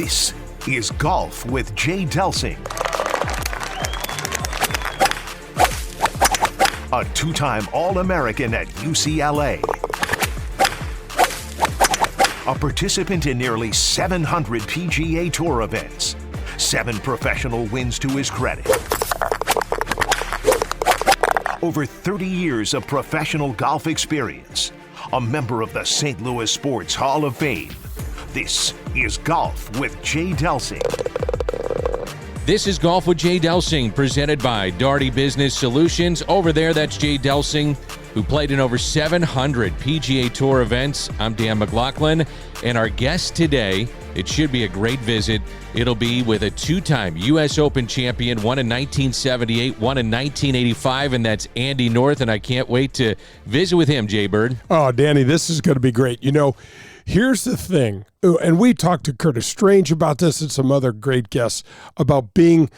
This is Golf with Jay Delsing. A two-time All-American at UCLA. A participant in nearly 700 PGA Tour events. 7 professional wins to his credit. Over 30 years of professional golf experience. A member of the St. Louis Sports Hall of Fame. This is Golf with Jay Delsing. This is Golf with Jay Delsing, presented by Daugherty Business Solutions. Over there, that's Jay Delsing, who played in over 700 PGA Tour events. I'm Dan McLaughlin, and our guest today, it should be a great visit. It'll be with a two-time U.S. Open champion, one in 1978, one in 1985, and that's Andy North, and I can't wait to visit with him, Jay Bird. Oh, Danny, this is going to be great. You know, here's the thing, and we talked to Curtis Strange about this and some other great guests about being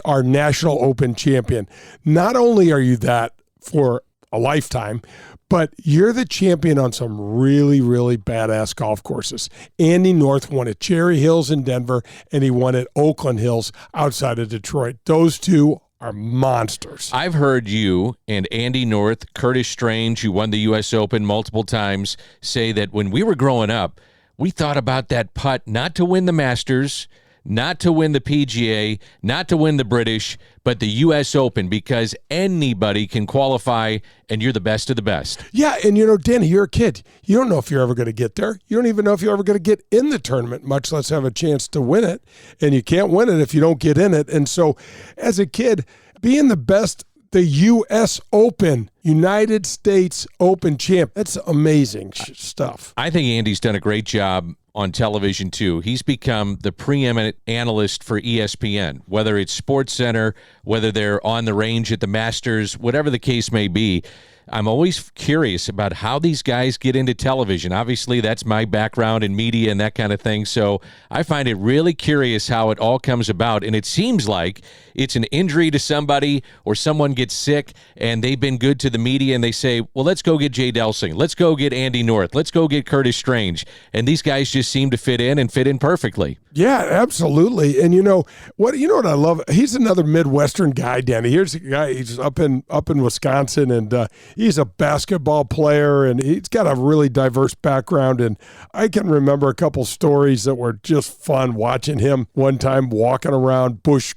our National Open champion. Not only are you that for a lifetime, but you're the champion on some really, really badass golf courses. Andy North won at Cherry Hills in Denver, and he won at Oakland Hills outside of Detroit. Those two are monsters. I've heard you and Andy North, Curtis Strange, who won the U.S. Open multiple times, say that when we were growing up, we thought about that putt not to win the Masters, not to win the PGA, not to win the British, but the U.S. Open, because anybody can qualify, and you're the best of the best. Yeah, and you know, Danny, you're a kid. You don't know if you're ever going to get there. You don't even know if you're ever going to get in the tournament, much less have a chance to win it. And you can't win it if you don't get in it. And so, as a kid, being the best, the U.S. Open, United States Open champ, that's amazing stuff. I think Andy's done a great job on television too. He's become the preeminent analyst for ESPN, whether it's SportsCenter, whether they're on the range at the Masters, whatever the case may be. I'm always curious about how these guys get into television. Obviously, that's my background in media and that kind of thing, so I find it really curious how it all comes about, and it seems like it's an injury to somebody or someone gets sick, and they've been good to the media, and they say, well, let's go get Jay Delsing. Let's go get Andy North. Let's go get Curtis Strange. And these guys just seem to fit in perfectly. Yeah, absolutely. And you know what I love? He's another Midwestern guy, Danny. Here's a guy, he's up in Wisconsin, and he's a basketball player, and he's got a really diverse background. And I can remember a couple stories that were just fun watching him one time walking around Busch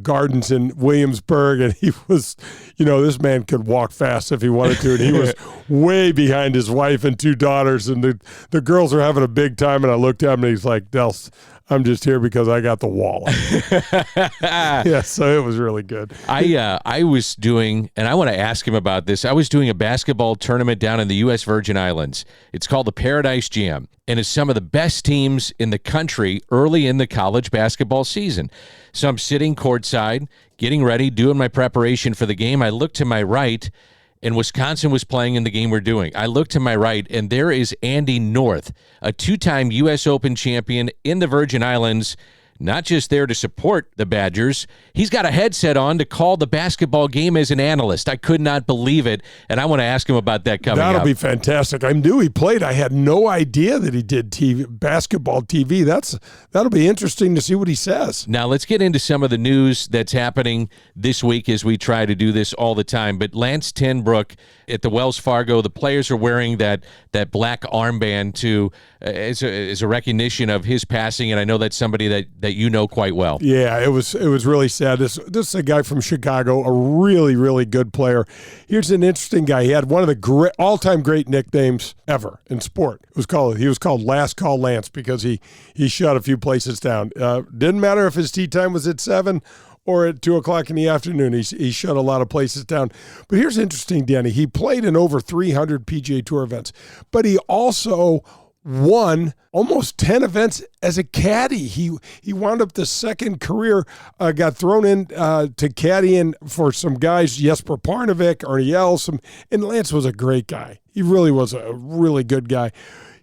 Gardens in Williamsburg, and he was, this man could walk fast if he wanted to, and he was way behind his wife and 2 daughters, and the girls are having a big time, and I looked at him, and he's like, Dels, I'm just here because I got the wallet. Yeah, so it was really good. I was doing, and I want to ask him about this, I was doing a basketball tournament down in the U.S. Virgin Islands. It's called the Paradise Jam, and it's some of the best teams in the country early in the college basketball season. So I'm sitting courtside, getting ready, doing my preparation for the game. I look to my right, and Wisconsin was playing in the game we're doing. I look to my right, and there is Andy North, a 2-time U.S. Open champion in the Virgin Islands, not just there to support the Badgers. He's got a headset on to call the basketball game as an analyst. I could not believe it, and I want to ask him about that coming up. That'll be fantastic. I knew he played. I had no idea that he did basketball TV. That'll be interesting to see what he says. Now, let's get into some of the news that's happening this week as we try to do this all the time. But Lance Tenbrook at the Wells Fargo, the players are wearing that black armband as a recognition of his passing, and I know that's somebody that you know quite well. Yeah, it was really sad. This is a guy from Chicago, a really, really good player. Here's an interesting guy. He had one of the all-time great nicknames ever in sport. He was called Last Call Lance because he shut a few places down. Didn't matter if his tee time was at 7 or at 2 o'clock in the afternoon. He shut a lot of places down. But here's interesting, Danny. He played in over 300 PGA Tour events, but he also won almost 10 events as a caddy. He wound up the second career, got thrown in to caddying for some guys, Jesper Parnevik, Ernie Els, and Lance was a great guy. He really was a really good guy.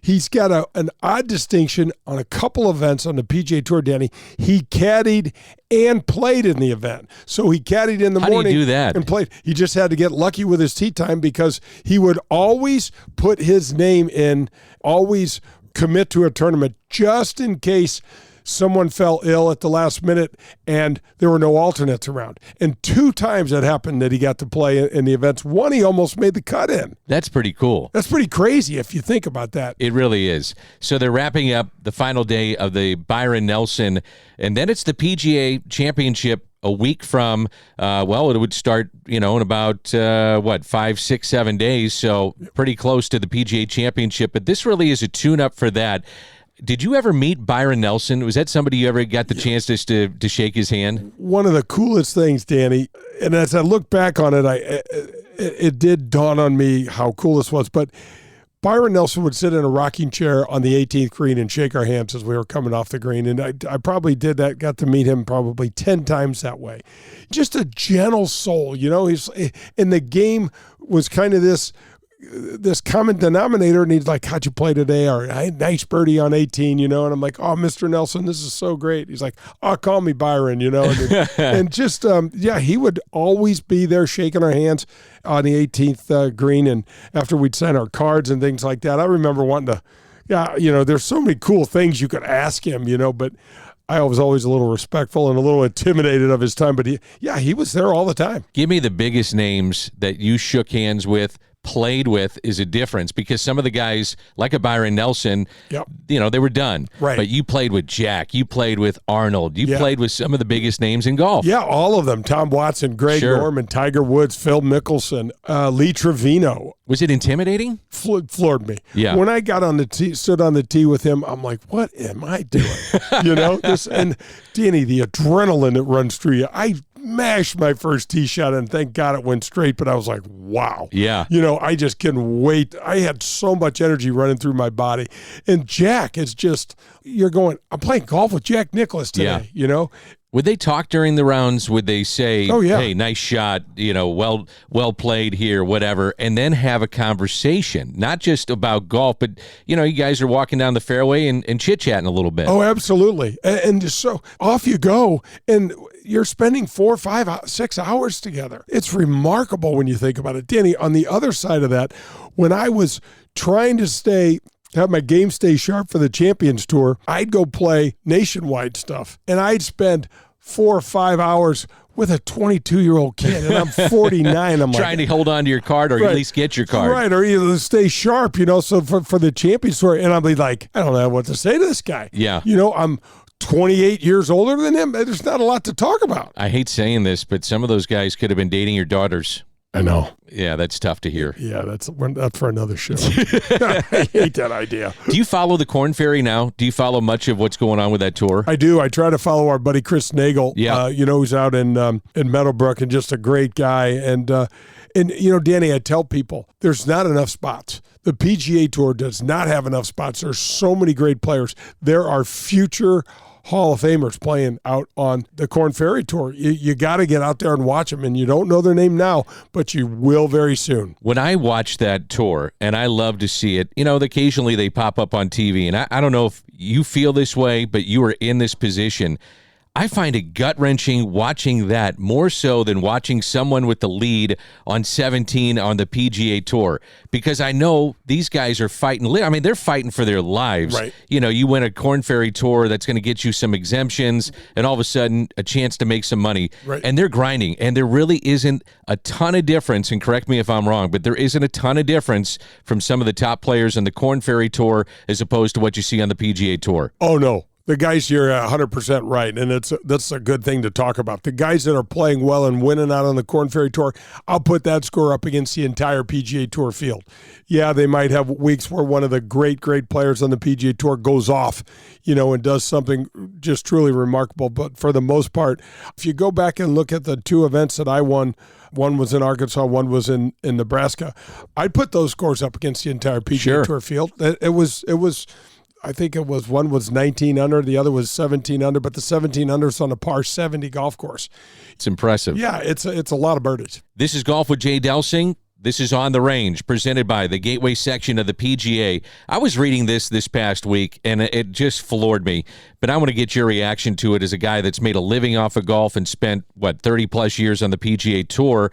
He's got an odd distinction on a couple events on the PGA Tour, Danny. He caddied and played in the event. So he caddied in the morning. How do you do that? And played. He just had to get lucky with his tee time because he would always put his name in, always commit to a tournament just in case someone fell ill at the last minute and there were no alternates around. And 2 times that happened that he got to play in the events. One, he almost made the cut in. That's pretty cool. That's pretty crazy if you think about that. It really is. So they're wrapping up the final day of the Byron Nelson, and then it's the PGA Championship a week from, it would start, in about, 5, 6, 7 days. So pretty close to the PGA Championship. But this really is a tune-up for that. Did you ever meet Byron Nelson? Was that somebody you ever got the chance just to shake his hand? One of the coolest things, Danny, and as I look back on it, it did dawn on me how cool this was. But Byron Nelson would sit in a rocking chair on the 18th green and shake our hands as we were coming off the green. And I probably did that, got to meet him probably 10 times that way. Just a gentle soul, he's in the game was kind of this common denominator, and he's like, how'd you play today? Or nice birdie on 18, and I'm like, oh, Mr. Nelson, this is so great. He's like, oh, call me Byron, and just, he would always be there shaking our hands on the 18th green, and after we'd sign our cards and things like that. I remember wanting to, there's so many cool things you could ask him, but I was always a little respectful and a little intimidated of his time, but he was there all the time. Give me the biggest names that you shook hands with, played with, is a difference, because some of the guys like a Byron Nelson, they were done. Right. But you played with Jack, you played with Arnold, you played with some of the biggest names in golf. Yeah, all of them. Tom Watson, Greg Norman, Tiger Woods, Phil Mickelson, Lee Trevino. Was it intimidating? Floored me. Yeah. When I got on the tee, stood on the tee with him, I'm like, what am I doing? And Danny, the adrenaline that runs through you. I mashed my first tee shot, and thank God it went straight, but I was like, wow. Yeah. I just couldn't wait. I had so much energy running through my body. And Jack is just, I'm playing golf with Jack Nicklaus today, Would they talk during the rounds? Would they say, oh, yeah, hey, nice shot, well played here, whatever, and then have a conversation, not just about golf, but, you guys are walking down the fairway and chit-chatting a little bit. Oh, absolutely. And so off you go, and you're spending 4, 5, 6 hours together. It's remarkable when you think about it. Danny, on the other side of that, when I was trying to have my game stay sharp for the Champions Tour, I'd go play nationwide stuff, and I'd spend 4 or 5 hours with a 22-year-old kid, and I'm 49. I'm trying to hold on to your card, or at least get your card. Right, or either stay sharp, so for the Champions Tour, and I'll be like, I don't know what to say to this guy. Yeah. I'm 28 years older than him. There's not a lot to talk about. I hate saying this, but some of those guys could have been dating your daughters. I know. Yeah, that's tough to hear. Yeah, that's for another show. I hate that idea. Do you follow the Korn Ferry now? Do you follow much of what's going on with that tour? I do. I try to follow our buddy Chris Nagel. Yeah. Who's out in Meadowbrook, and just a great guy. And Danny, I tell people there's not enough spots. The PGA Tour does not have enough spots. There's so many great players. There are future Hall of Famers playing out on the Korn Ferry Tour. You got to get out there and watch them, and you don't know their name now, but you will very soon. When I watch that tour, and I love to see it, occasionally they pop up on TV, and I don't know if you feel this way, but you are in this position. I find it gut-wrenching watching that more so than watching someone with the lead on 17 on the PGA Tour, because I know these guys are fighting. I mean, they're fighting for their lives. Right. You win a Korn Ferry Tour that's going to get you some exemptions and all of a sudden a chance to make some money. Right. And they're grinding, and there really isn't a ton of difference, and correct me if I'm wrong, but there isn't a ton of difference from some of the top players on the Korn Ferry Tour as opposed to what you see on the PGA Tour. Oh, no. The guys, you're 100% right, and that's a good thing to talk about. The guys that are playing well and winning out on the Korn Ferry Tour, I'll put that score up against the entire PGA Tour field. Yeah, they might have weeks where one of the great players on the PGA Tour goes off, and does something just truly remarkable. But for the most part, if you go back and look at the 2 events that I won, one was in Arkansas, one was in Nebraska, I'd put those scores up against the entire PGA Tour field. It was. I think it was, one was 19 under, the other was 17 under, but the 17 under is on a par 70 golf course. It's impressive. Yeah, it's a lot of birdies. This is Golf with Jay Delsing. This is On the Range, presented by the Gateway section of the PGA. I was reading this past week, and it just floored me. But I want to get your reaction to it as a guy that's made a living off of golf and spent, 30-plus years on the PGA Tour.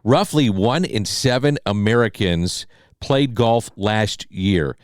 Roughly 1 in 7 Americans played golf last year.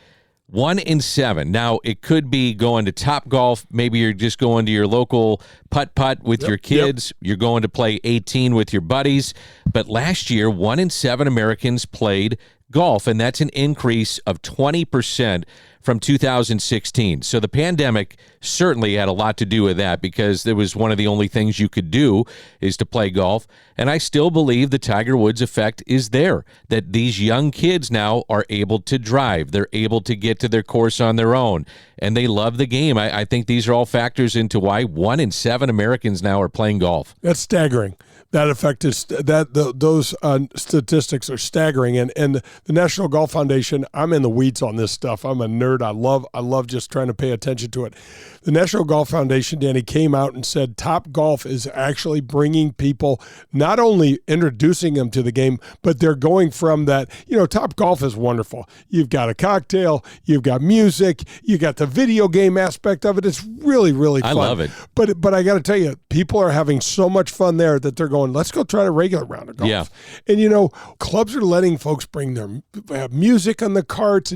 1 in 7. Now, it could be going to Top Golf. Maybe you're just going to your local putt-putt with your kids. You're going to play 18 with your buddies. But last year, 1 in 7 Americans played golf, and that's an increase of 20% from 2016. So the pandemic certainly had a lot to do with that, because there was one of the only things you could do is to play golf. And I still believe the Tiger Woods effect is there, that these young kids now are able to drive. They're able to get to their course on their own, and they love the game. I think these are all factors into why 1 in 7 Americans now are playing golf. That's staggering. That effect is those statistics are staggering, and the National Golf Foundation. I'm in the weeds on this stuff. I'm a nerd. I love just trying to pay attention to it. The National Golf Foundation, Danny, came out and said Top Golf is actually bringing people, not only introducing them to the game, but they're going from that. Top Golf is wonderful. You've got a cocktail, you've got music, you got the video game aspect of it. It's really, really fun. I love it. But I got to tell you, people are having so much fun there that they're going, let's go try a regular round of golf. Yeah. And, clubs are letting folks bring their music on the carts.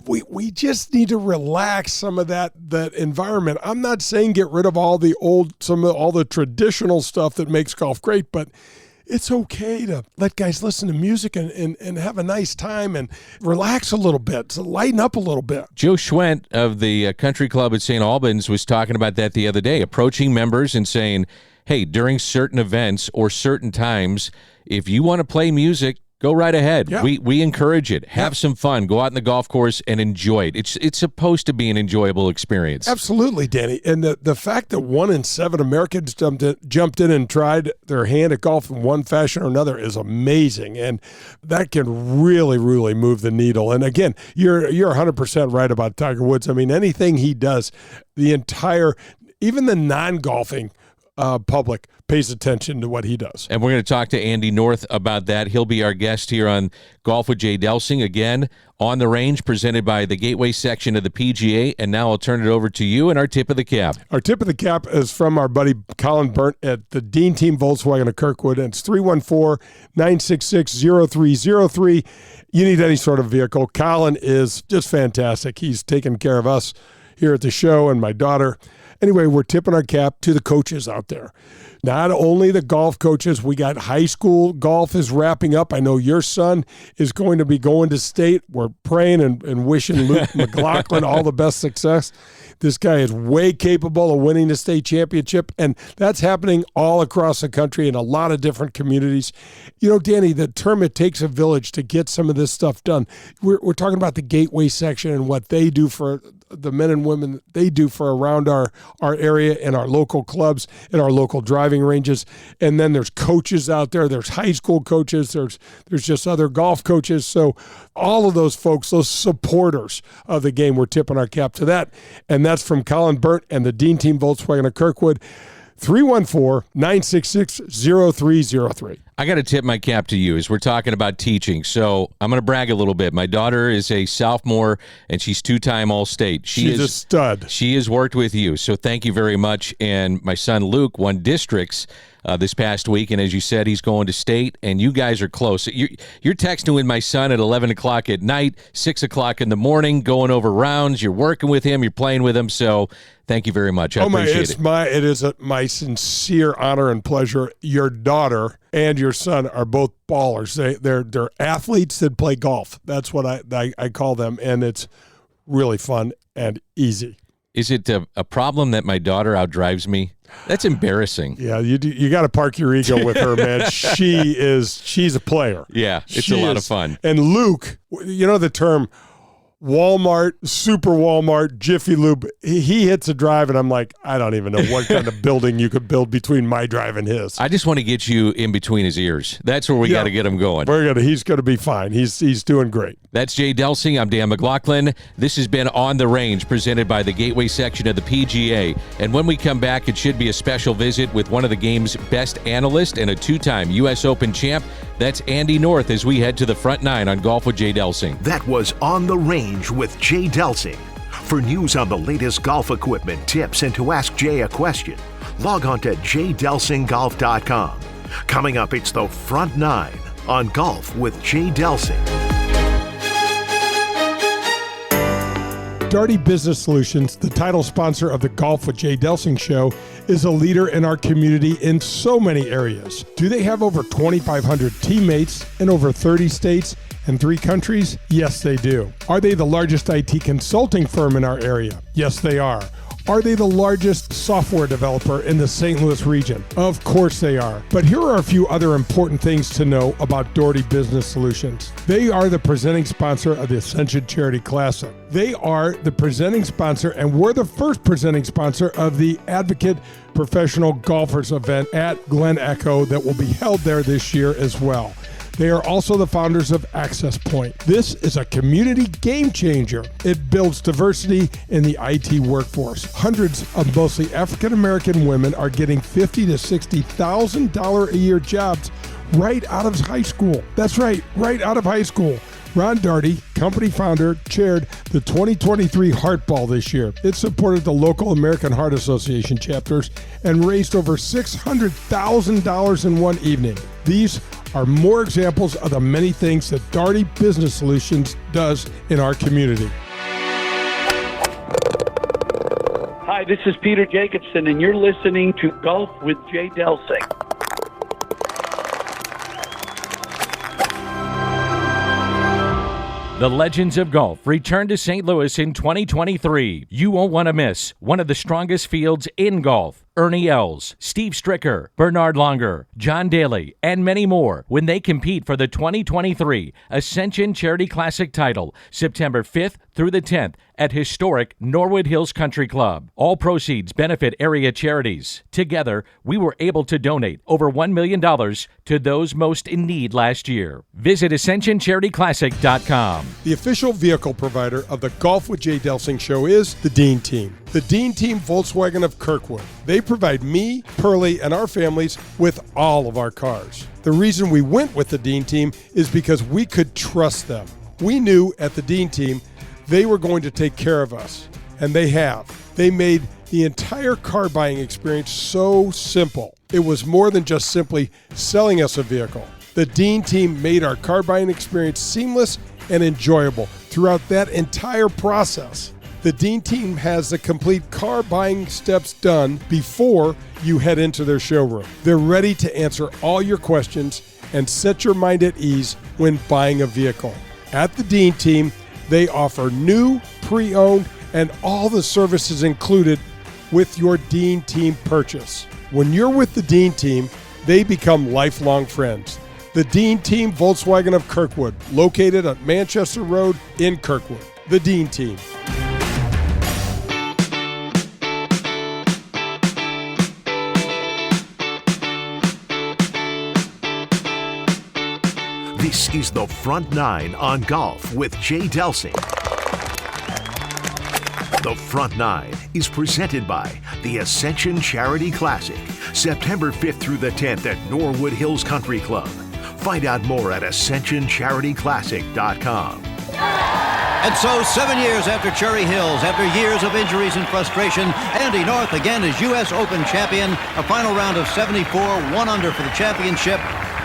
We just need to relax some of that environment. I'm not saying get rid of all the traditional stuff that makes golf great, but it's okay to let guys listen to music and have a nice time and relax a little bit, to lighten up a little bit. Joe Schwent of the country club at St. Albans was talking about that the other day, approaching members and saying, hey, during certain events or certain times, if you want to play music, go right ahead. Yeah. We encourage it. Have some fun. Go out in the golf course and enjoy it. It's supposed to be an enjoyable experience. Absolutely, Danny. And the fact that 1 in 7 Americans jumped in and tried their hand at golf in one fashion or another is amazing. And that can really, really move the needle. And again, you're 100% right about Tiger Woods. I mean, anything he does, even the non-golfing public pays attention to what he does. And we're going to talk to Andy North about that. He'll be our guest here on Golf with Jay Delsing, again, on the range, presented by the Gateway section of the PGA. And now I'll turn it over to you and our tip of the cap. Our tip of the cap is from our buddy Colin Burnt at the Dean Team Volkswagen of Kirkwood, and it's 314-966-0303. You need any sort of vehicle. Colin is just fantastic. He's taken care of us here at the show and my daughter. Anyway, we're tipping our cap to the coaches out there. Not only the golf coaches, we got high school golf is wrapping up. I know your son is going to be going to state. We're praying and wishing Luke McLaughlin all the best success. This guy is way capable of winning the state championship, and that's happening all across the country in a lot of different communities. Danny, the term "it takes a village" to get some of this stuff done. We're talking about the Gateway section and what they do for the men and women they do for around our area and our local clubs and our local driving ranges. And then there's coaches out there. There's high school coaches. There's just other golf coaches. So all of those folks, those supporters of the game, we're tipping our cap to that. And that's from Colin Burnt and the Dean Team Volkswagen of Kirkwood. 314-966-0303. I got to tip my cap to you as we're talking about teaching. So I'm going to brag a little bit. My daughter is a sophomore, and she's 2-time All-State. She's a stud. She has worked with you, so thank you very much. And my son Luke won districts this past week, and as you said, he's going to state, and you guys are close. You're texting with my son at 11 o'clock at night, 6 o'clock in the morning, going over rounds. You're working with him. You're playing with him. So thank you very much. I appreciate it. It is my sincere honor and pleasure. Your daughter and your son are both ballers. They're athletes that play golf. That's what I call them, and it's really fun and easy. Is it a problem that my daughter outdrives me? That's embarrassing. Yeah, you got to park your ego with her, man. She's a player. Yeah, it's a lot of fun. And Luke, the term Walmart, Super Walmart, Jiffy Lube, he hits a drive, and I'm like, I don't even know what kind of building you could build between my drive and his. I just want to get you in between his ears. That's where we got to get him going. He's going to be fine. He's doing great. That's Jay Delsing. I'm Dan McLaughlin. This has been On the Range, presented by the Gateway section of the PGA. And when we come back, it should be a special visit with one of the game's best analysts and a 2-time U.S. Open champ. That's Andy North as we head to the front 9 on Golf with Jay Delsing. That was On the Range with Jay Delsing. For news on the latest golf equipment, tips, and to ask Jay a question, log on to jdelsinggolf.com. Coming up, it's the front 9 on Golf with Jay Delsing. Darty Business Solutions, the title sponsor of the Golf with Jay Delsing show, is a leader in our community in so many areas. Do they have over 2,500 teammates in over 30 states and 3 countries? Yes, they do. Are they the largest IT consulting firm in our area? Yes, they are. Are they the largest software developer in the St. Louis region? Of course they are. But here are a few other important things to know about Darty Business Solutions. They are the presenting sponsor of the Ascension Charity Classic. They are the presenting sponsor, and we're the first presenting sponsor of the Advocate Professional Golfers event at Glen Echo that will be held there this year as well. They are also the founders of Access Point. This is a community game changer. It builds diversity in the IT workforce. Hundreds of mostly African-American women are getting $50,000 to $60,000 a year jobs right out of high school. That's right out of high school. Ron Darty, company founder, chaired the 2023 Heart Ball this year. It supported the local American Heart Association chapters and raised over $600,000 in one evening. These are more examples of the many things that Darty Business Solutions does in our community. Hi, this is Peter Jacobson, and you're listening to Golf with Jay Delsing. The Legends of Golf return to St. Louis in 2023. You won't want to miss one of the strongest fields in golf. Ernie Els, Steve Stricker, Bernard Longer, John Daly, and many more when they compete for the 2023 Ascension Charity Classic title, September 5th through the 10th at historic Norwood Hills Country Club. All proceeds benefit area charities. Together, we were able to donate over $1 million to those most in need last year. Visit AscensionCharityClassic.com. The official vehicle provider of the Golf with Jay Delsing show is the Dean Team. The Dean Team Volkswagen of Kirkwood. They provide me, Pearlie, and our families with all of our cars. The reason we went with the Dean Team is because we could trust them. We knew at the Dean Team they were going to take care of us, and they have. They made the entire car buying experience so simple. It was more than just simply selling us a vehicle. The Dean Team made our car buying experience seamless and enjoyable throughout that entire process. The Dean Team has the complete car buying steps done before you head into their showroom. They're ready to answer all your questions and set your mind at ease when buying a vehicle. At the Dean Team, they offer new, pre-owned, and all the services included with your Dean Team purchase. When you're with the Dean Team, they become lifelong friends. The Dean Team Volkswagen of Kirkwood, located at Manchester Road in Kirkwood. The Dean Team. This is the Front Nine on Golf with Jay Delsing. The Front Nine is presented by the Ascension Charity Classic, September 5th through the 10th at Norwood Hills Country Club. Find out more at AscensionCharityClassic.com. And so 7 years after Cherry Hills, after years of injuries and frustration, Andy North again is U.S. Open champion. A final round of 74, 1 under for the championship.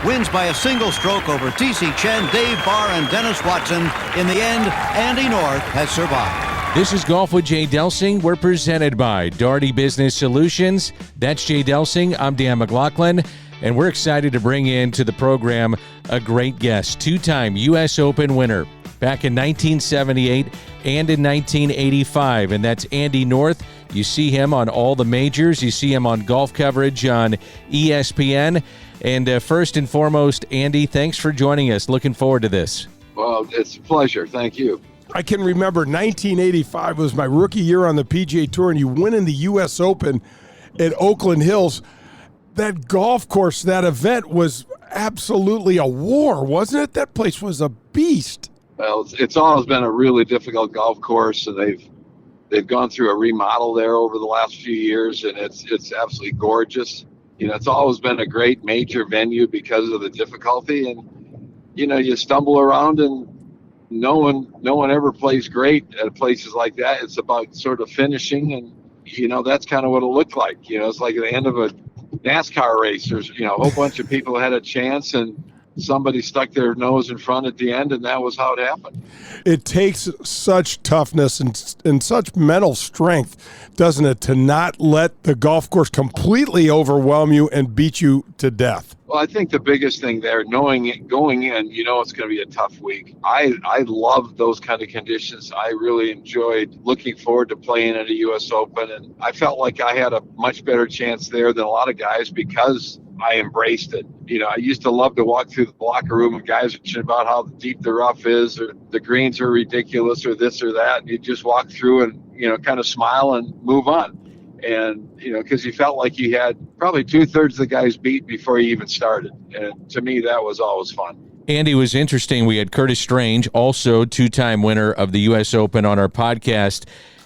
Wins by a single stroke over T.C. Chen, Dave Barr, and Dennis Watson. In the end, Andy North has survived. This is Golf with Jay Delsing. We're presented by Darty Business Solutions. That's Jay Delsing. I'm Dan McLaughlin. And we're excited to bring into the program a great guest, 2-time U.S. Open winner back in 1978 and in 1985. And that's Andy North. You see him on all the majors. You see him on golf coverage on ESPN. And first and foremost, Andy, thanks for joining us. Looking forward to this. Well, it's a pleasure. Thank you. I can remember 1985 was my rookie year on the PGA Tour, and you win in the U.S. Open at Oakland Hills. That golf course, that event was absolutely a war, wasn't it? That place was a beast. Well, it's always been a really difficult golf course, and they've gone through a remodel there over the last few years, and it's absolutely gorgeous. You know, it's always been a great major venue because of the difficulty, and you know, you stumble around and no one ever plays great at places like that. It's about sort of finishing, and you know, that's kind of what it looked like. You know, it's like at the end of a NASCAR race. There's, you know, a whole bunch of people had a chance, and somebody stuck their nose in front at the end, and that was how it happened. It takes such toughness and such mental strength, doesn't it, to not let the golf course completely overwhelm you and beat you to death? Well, I think the biggest thing there, knowing it going in, it's going to be a tough week. I love those kind of conditions. I really enjoyed looking forward to playing at a U.S. Open, and I felt like I had a much better chance there than a lot of guys because I embraced it. I used to love to walk through the locker room and guys are about how deep the rough is, or the greens are ridiculous, or this or that. And you just walk through and, kind of smile and move on. And, because you felt like you had probably 2/3 of the guys beat before you even started. And to me, that was always fun. Andy, was interesting. We had Curtis Strange, also two-time winner of the U.S. Open, on our podcast.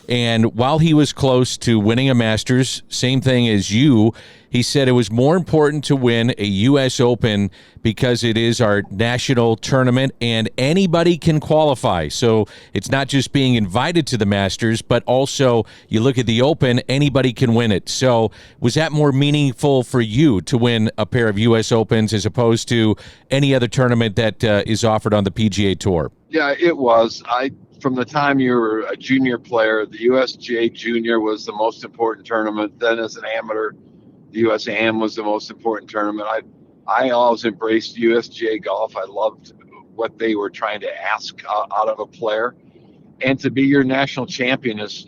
And while he was close to winning a Masters, same thing as you, he said it was more important to win a U.S. Open because it is our national tournament and anybody can qualify. So it's not just being invited to the Masters, but also you look at the Open, anybody can win it. So was that more meaningful for you to win a pair of U.S. Opens as opposed to any other tournament that is offered on the PGA Tour? Yeah, it was. From the time you were a junior player, the USGA Junior was the most important tournament. Then as an amateur, the USAM was the most important tournament. I always embraced USGA golf. I loved what they were trying to ask out of a player. And to be your national champion is,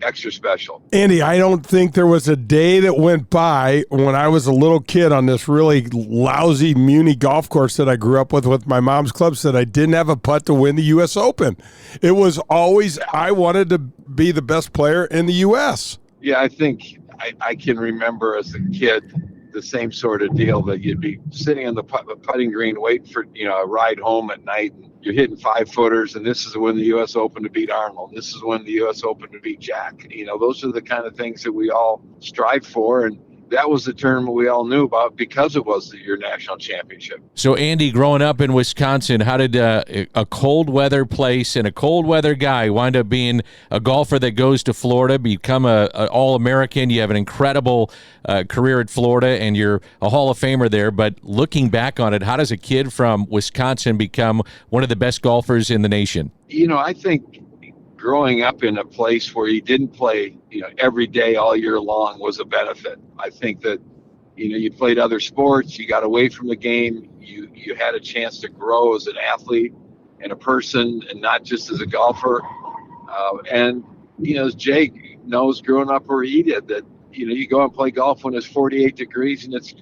extra special. Andy, I don't think there was a day that went by when I was a little kid on this really lousy Muni golf course that I grew up with my mom's clubs that I didn't have a putt to win the U.S. Open. It was always, I wanted to be the best player in the U.S. Yeah, I think I can remember as a kid the same sort of deal, that you'd be sitting on the putting green waiting for a ride home at night, and you're hitting 5-footers, and this is when the U.S. Open to beat Arnold. This is when the U.S. Open to beat Jack. Those are the kind of things that we all strive for, and that was the tournament we all knew about because it was your national championship. So, Andy, growing up in Wisconsin, how did a cold weather place and a cold weather guy wind up being a golfer that goes to Florida, become an All-American? You have an incredible career at Florida, and you're a Hall of Famer there. But looking back on it, how does a kid from Wisconsin become one of the best golfers in the nation? I think growing up in a place where you didn't play, every day all year long was a benefit. I think that, you played other sports, you got away from the game, you had a chance to grow as an athlete and a person and not just as a golfer. And as Jake knows, growing up where he did, that, you go and play golf when it's 48 degrees and it's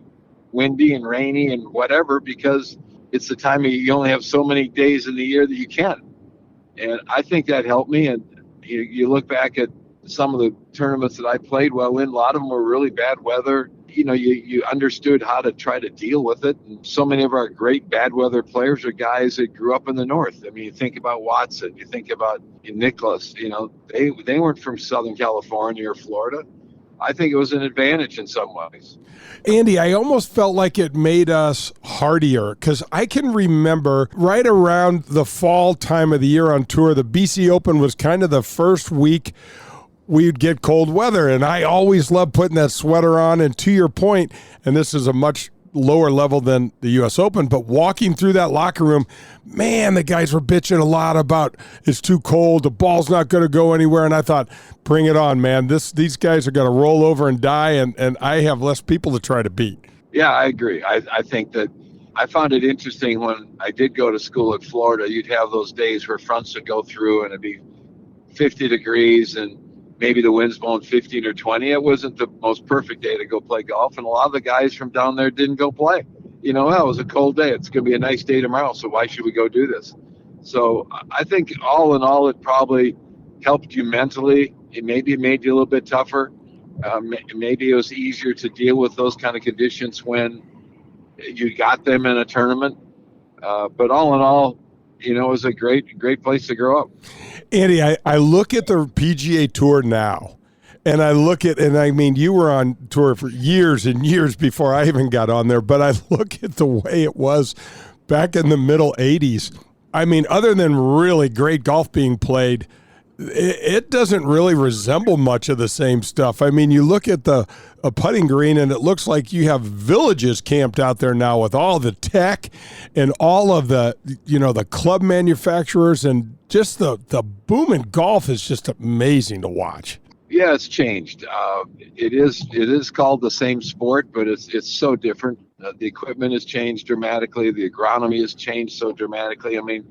windy and rainy and whatever, because it's the time you only have so many days in the year that you can. And I think that helped me. And you look back at some of the tournaments that I played well in, a lot of them were really bad weather. You understood how to try to deal with it. And so many of our great bad weather players are guys that grew up in the north. I mean, you think about Watson, you think about Nicklaus, they weren't from Southern California or Florida. I think it was an advantage in some ways. Andy, I almost felt like it made us hardier, because I can remember right around the fall time of the year on tour, the BC Open was kind of the first week we'd get cold weather, and I always loved putting that sweater on. And to your point, and this is a much lower level than the U.S. Open, but walking through that locker room, man, the guys were bitching a lot about it's too cold, the ball's not going to go anywhere, and I thought, bring it on, man. These guys are going to roll over and die, and I have less people to try to beat. Yeah, I agree. I think that I found it interesting when I did go to school at Florida. You'd have those days where fronts would go through and it'd be 50 degrees and maybe the wind's blowing 15 or 20. It wasn't the most perfect day to go play golf, and a lot of the guys from down there didn't go play. It was a cold day. It's going to be a nice day tomorrow, so why should we go do this? So I think all in all, it probably helped you mentally. It maybe made you a little bit tougher. Maybe it was easier to deal with those kind of conditions when you got them in a tournament. But all in all, it was a great place to grow up. Andy, I look at the PGA Tour now, and I mean, you were on tour for years and years before I even got on there, but I look at the way it was back in the middle 80s. I mean, other than really great golf being played, it doesn't really resemble much of the same stuff. I mean, you look at a putting green, and it looks like you have villages camped out there now with all the tech and all of the club manufacturers, and just the boom in golf is just amazing to watch. Yeah, it's changed. It is called the same sport, but it's so different. The equipment has changed dramatically. The agronomy has changed so dramatically. I mean,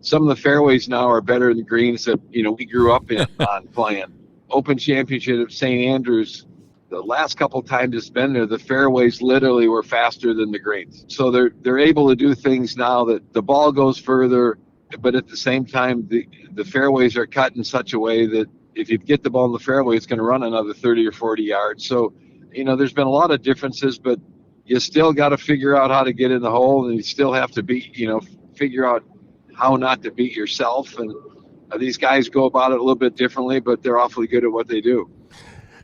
some of the fairways now are better than greens that we grew up on playing. Open Championship at St. Andrews, the last couple times it's been there, the fairways literally were faster than the greens. So they're able to do things now that the ball goes further, but at the same time the fairways are cut in such a way that if you get the ball in the fairway, it's going to run another 30 or 40 yards. So there's been a lot of differences, but you still got to figure out how to get in the hole, and you still have to figure out how not to beat yourself. And these guys go about it a little bit differently, but they're awfully good at what they do.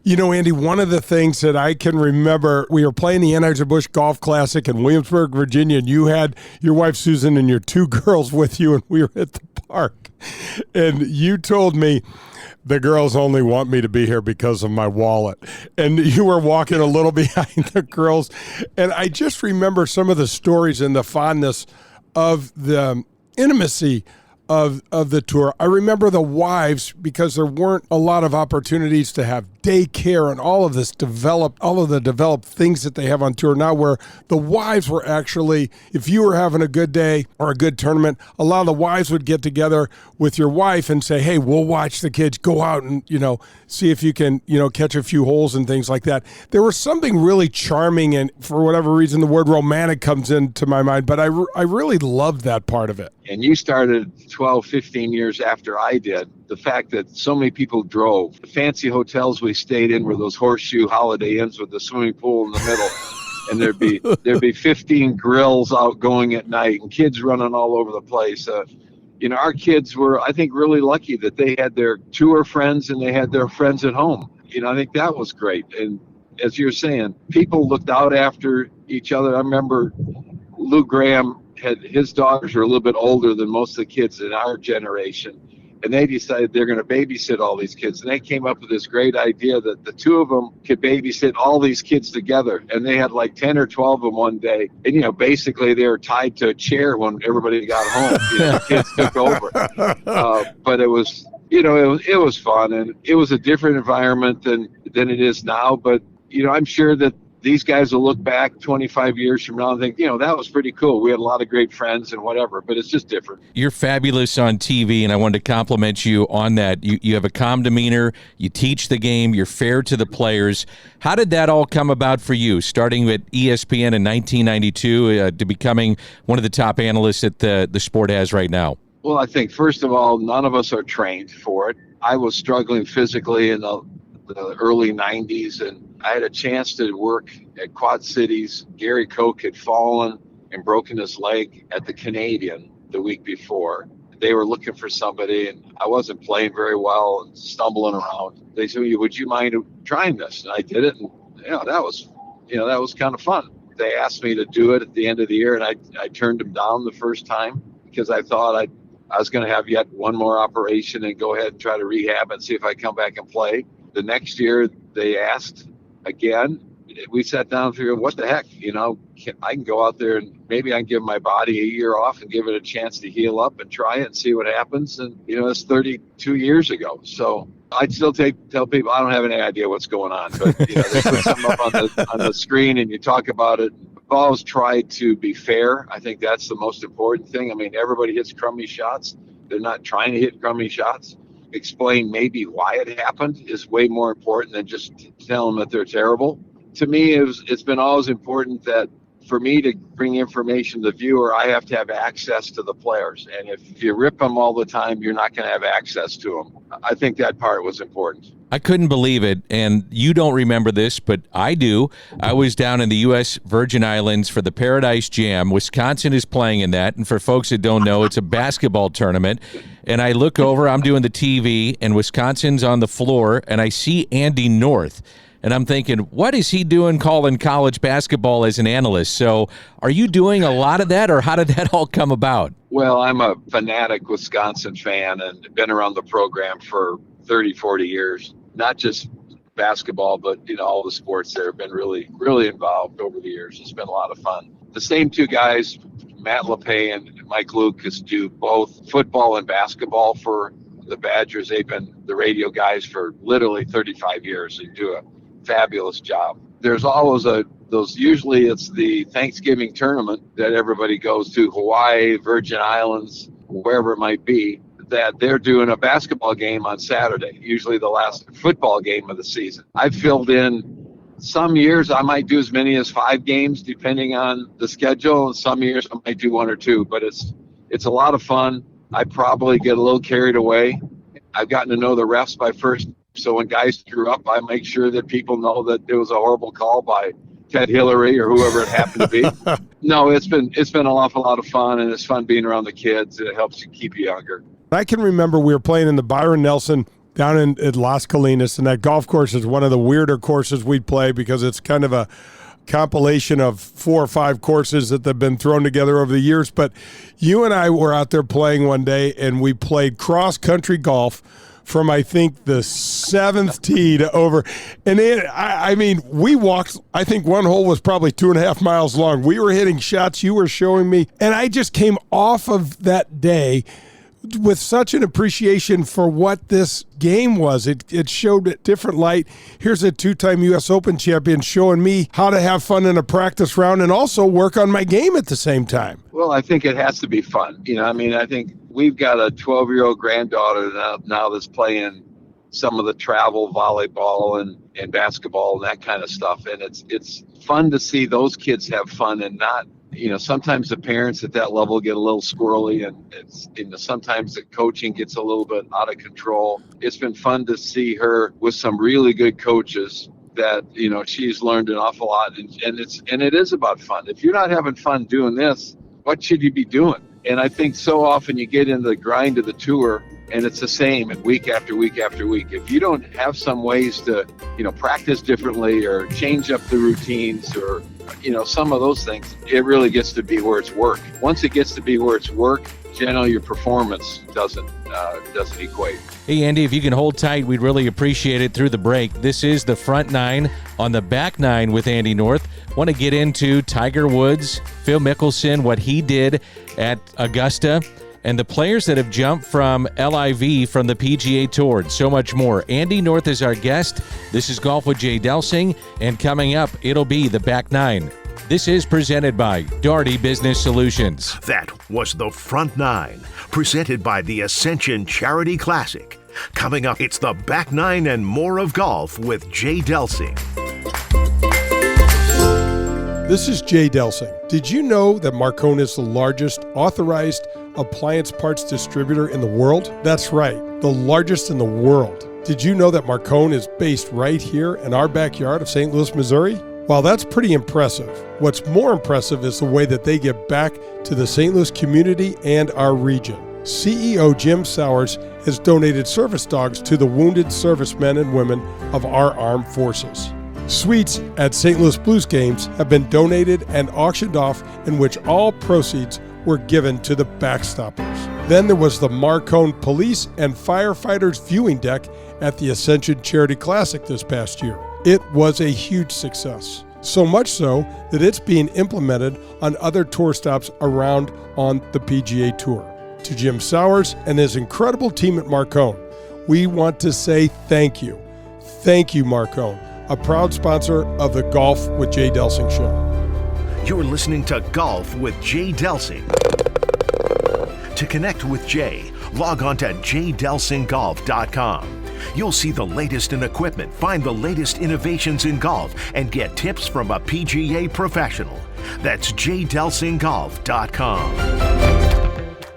Andy, one of the things that I can remember, we were playing the Anheuser-Busch Golf Classic in Williamsburg, Virginia, and you had your wife Susan and your two girls with you, and we were at the park. And you told me, the girls only want me to be here because of my wallet. And you were walking a little behind the girls. And I just remember some of the stories and the fondness of the intimacy of the tour. I remember the wives, because there weren't a lot of opportunities to have daycare and all of the developed things that they have on tour now, where the wives were actually, if you were having a good day or a good tournament, a lot of the wives would get together with your wife and say, hey, we'll watch the kids, go out and, see if you can, catch a few holes and things like that. There was something really charming, and for whatever reason, the word romantic comes into my mind, but I really loved that part of it. And you started 12, 15 years after I did. The fact that so many people drove. The fancy hotels we stayed in were those horseshoe Holiday Inns with the swimming pool in the middle. And there'd be 15 grills out going at night and kids running all over the place. Our kids were, I think, really lucky that they had their tour friends and they had their friends at home. I think that was great. And as you're saying, people looked out after each other. I remember Lou Graham his daughters were a little bit older than most of the kids in our generation, and they decided they're going to babysit all these kids. And they came up with this great idea that the two of them could babysit all these kids together. And they had like 10 or 12 of them one day. And, basically they were tied to a chair when everybody got home. The kids took over. But it was, it was fun, and it was a different environment than it is now. But, I'm sure that these guys will look back 25 years from now and think, that was pretty cool. We had a lot of great friends and whatever, but it's just different. You're fabulous on TV, and I wanted to compliment you on that. You have a calm demeanor. You teach the game. You're fair to the players. How did that all come about for you, starting at ESPN in 1992 to becoming one of the top analysts that the sport has right now? Well, I think, first of all, none of us are trained for it. I was struggling physically in the early 90s, and I had a chance to work at Quad Cities. Gary Koch had fallen and broken his leg at the Canadian the week before. They were looking for somebody, and I wasn't playing very well and stumbling around. They said, would you mind trying this? And I did it, and that was kind of fun. They asked me to do it at the end of the year, and I turned them down the first time because I thought I was going to have yet one more operation and go ahead and try to rehab and see if I come back and play. The next year, they asked again. We sat down and figured, what the heck? I can go out there and maybe I can give my body a year off and give it a chance to heal up and try it and see what happens. And, it's 32 years ago. So I'd still tell people I don't have any idea what's going on. But, they put something up on the screen and you talk about it. I've always tried to be fair. I think that's the most important thing. I mean, everybody hits crummy shots. They're not trying to hit crummy shots. Explain maybe why it happened is way more important than just tell them that they're terrible. To me, it's been always important that for me to bring information to the viewer, I have to have access to the players. And if you rip them all the time, you're not going to have access to them. I think that part was important. I couldn't believe it, and you don't remember this, but I do. I was down in the U.S. Virgin Islands for the Paradise Jam. Wisconsin is playing in that, and for folks that don't know, it's a basketball tournament. And I look over, I'm doing the TV, and Wisconsin's on the floor, and I see Andy North. And I'm thinking, what is he doing calling college basketball as an analyst? So are you doing a lot of that, or how did that all come about? Well, I'm a fanatic Wisconsin fan and been around the program for 30, 40 years. Not just basketball, but all the sports there. Have been really, really involved over the years. It's been a lot of fun. The same two guys, Matt LePay and Mike Lucas, do both football and basketball for the Badgers. They've been the radio guys for literally 35 years. They do a fabulous job. There's always usually it's the Thanksgiving tournament that everybody goes to, Hawaii, Virgin Islands, wherever it might be, that they're doing a basketball game on Saturday, usually the last football game of the season. I've filled in some years I might do as many as 5 games depending on the schedule, and some years I might do 1 or 2, but it's a lot of fun. I probably get a little carried away. I've gotten to know the refs by first, so when guys screw up, I make sure that people know that it was a horrible call by Ted Hillary or whoever it happened to be. No, it's been an awful lot of fun, and it's fun being around the kids. It helps you keep you younger. I can remember we were playing in the Byron Nelson down in Las Colinas, and that golf course is one of the weirder courses we'd play because it's kind of a compilation of 4 or 5 courses that have been thrown together over the years. But you and I were out there playing one day, and we played cross-country golf from, I think, the 7th tee to over. And we walked, I think one hole was probably 2.5 miles long. We were hitting shots you were showing me, and I just came off of that day with such an appreciation for what this game was. It showed a different light. Here's a 2-time U.S. Open champion showing me how to have fun in a practice round and also work on my game at the same time. Well, I think it has to be fun. I think we've got a 12-year-old granddaughter now that's playing some of the travel volleyball and basketball and that kind of stuff. And it's fun to see those kids have fun and not, sometimes the parents at that level get a little squirrely, and sometimes the coaching gets a little bit out of control. It's been fun to see her with some really good coaches that, she's learned an awful lot, and it is about fun. If you're not having fun doing this, what should you be doing? And I think so often you get into the grind of the tour and it's the same week after week after week. If you don't have some ways to, practice differently or change up the routines or, some of those things, it really gets to be where it's work. Once it gets to be where it's work, generally your performance doesn't equate. Hey, Andy, if you can hold tight, we'd really appreciate it through the break. This is the Front Nine on the Back Nine with Andy North. Want to get into Tiger Woods, Phil Mickelson, what he did at Augusta, and the players that have jumped from LIV from the PGA Tour, and so much more. Andy North is our guest. This is Golf with Jay Delsing, and coming up, it'll be the Back Nine. This is presented by Daugherty Business Solutions. That was the Front Nine, presented by the Ascension Charity Classic. Coming up, it's the Back Nine and more of golf with Jay Delsing. This is Jay Delsing. Did you know that Marcone is the largest authorized appliance parts distributor in the world? That's right, the largest in the world. Did you know that Marcone is based right here in our backyard of St. Louis, Missouri? Well, that's pretty impressive. What's more impressive is the way that they give back to the St. Louis community and our region. CEO Jim Sowers has donated service dogs to the wounded servicemen and women of our armed forces. Suites at St. Louis Blues games have been donated and auctioned off, in which all proceeds were given to the Backstoppers. Then there was the Marcone Police and Firefighters viewing deck at the Ascension Charity Classic this past year. It was a huge success, so much so that it's being implemented on other tour stops around on the PGA Tour. To Jim Sowers and his incredible team at Marcone, we want to say thank you. Thank you, Marcone, a proud sponsor of the Golf with Jay Delsing show. You're listening to Golf with Jay Delsing. To connect with Jay, log on to jdelsinggolf.com. You'll see the latest in equipment, find the latest innovations in golf, and get tips from a PGA professional. That's jdelsinggolf.com.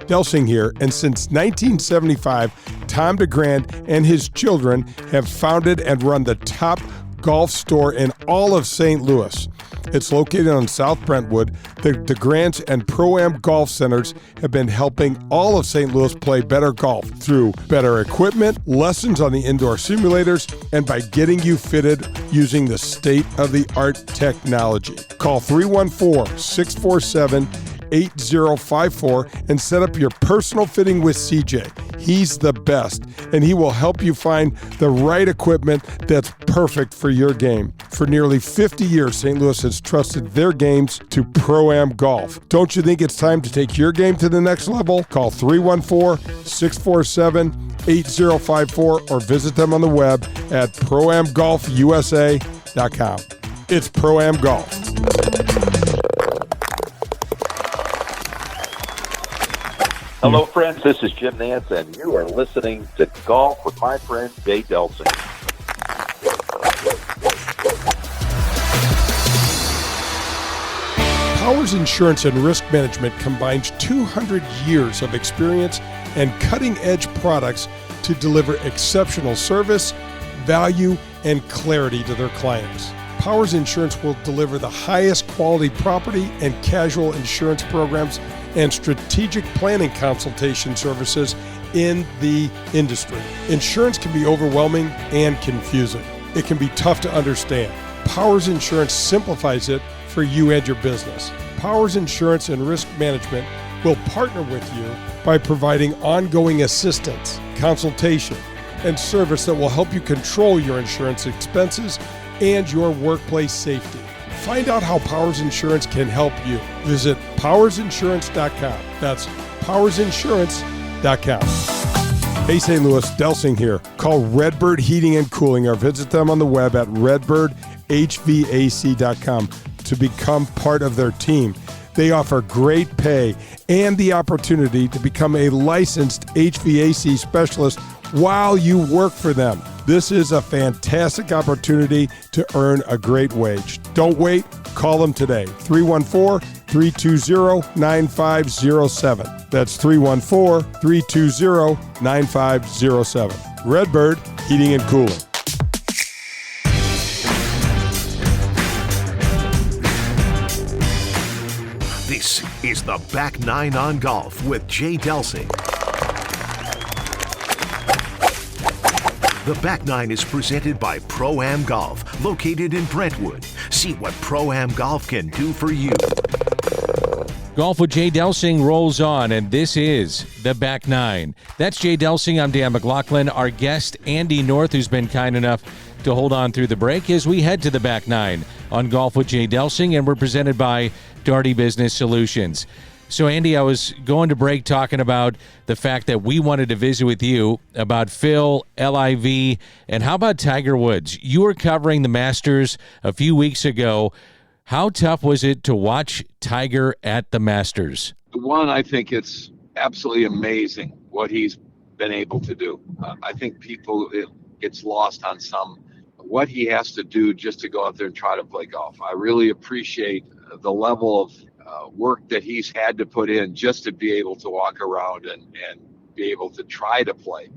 Delsing here, and since 1975, Tom DeGrand and his children have founded and run the top golf store in all of St. Louis. It's located on South Brentwood. The DeGrandts and Pro-Am Golf Centers have been helping all of St. Louis play better golf through better equipment, lessons on the indoor simulators, and by getting you fitted using the state-of-the-art technology. Call 314-647 8054 and set up your personal fitting with CJ. He's the best, and he will help you find the right equipment that's perfect for your game. For nearly 50 years, St. Louis has trusted their games to Pro-Am Golf. Don't you think it's time to take your game to the next level? Call 314-647-8054 or visit them on the web at proamgolfusa.com. It's Pro-Am Golf. Hello, friends. This is Jim Nance, and you are listening to Golf with my friend Jay Delsing. Powers Insurance and Risk Management combines 200 years of experience and cutting-edge products to deliver exceptional service, value, and clarity to their clients. Powers Insurance will deliver the highest quality property and casual insurance programs and strategic planning consultation services in the industry. Insurance can be overwhelming and confusing. It can be tough to understand. Powers Insurance simplifies it for you and your business. Powers Insurance and Risk Management will partner with you by providing ongoing assistance, consultation, and service that will help you control your insurance expenses and your workplace safety. Find out how Powers Insurance can help you. Visit powersinsurance.com. That's powersinsurance.com. Hey, St. Louis, Delsing here. Call Redbird Heating and Cooling or visit them on the web at redbirdhvac.com to become part of their team. They offer great pay and the opportunity to become a licensed HVAC specialist while you work for them. This is a fantastic opportunity to earn a great wage. Don't wait. Call them today. 314-320-9507. That's 314-320-9507. Redbird Heating and Cooling. This is the Back Nine on Golf with Jay Delsing. The Back Nine is presented by Pro-Am Golf, located in Brentwood. See what Pro-Am Golf can do for you. Golf with Jay Delsing rolls on, and this is the Back Nine. That's Jay Delsing. I'm Dan McLaughlin. Our guest, Andy North, who's been kind enough to hold on through the break as we head to the Back Nine on Golf with Jay Delsing, and we're presented by Daugherty Business Solutions. So, Andy, I was going to break talking about the fact that we wanted to visit with you about Phil, LIV, and how about Tiger Woods? You were covering the Masters a few weeks ago. How tough was it to watch Tiger at the Masters? One, I think it's absolutely amazing what he's been able to do. I think it gets lost on what he has to do just to go out there and try to play golf. I really appreciate the level of work that he's had to put in just to be able to walk around and be able to try to play.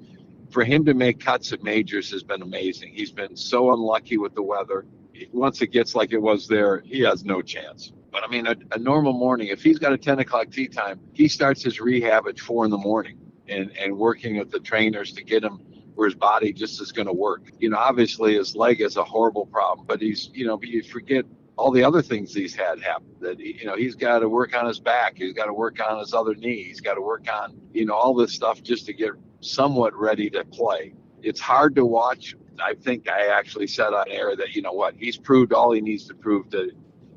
For him to make cuts at majors has been amazing. He's been so unlucky with the weather. Once it gets like it was there, he has no chance. But I mean, a normal morning, if he's got a 10 o'clock tee time, he starts his rehab at 4 in the morning and working with the trainers to get him where his body just is going to work. Obviously his leg is a horrible problem, but you forget all the other things he's had happen, that he's got to work on his back, he's got to work on his other knee, he's got to work on all this stuff just to get somewhat ready to play. It's hard to watch. I think I actually said on air that he's proved all he needs to prove.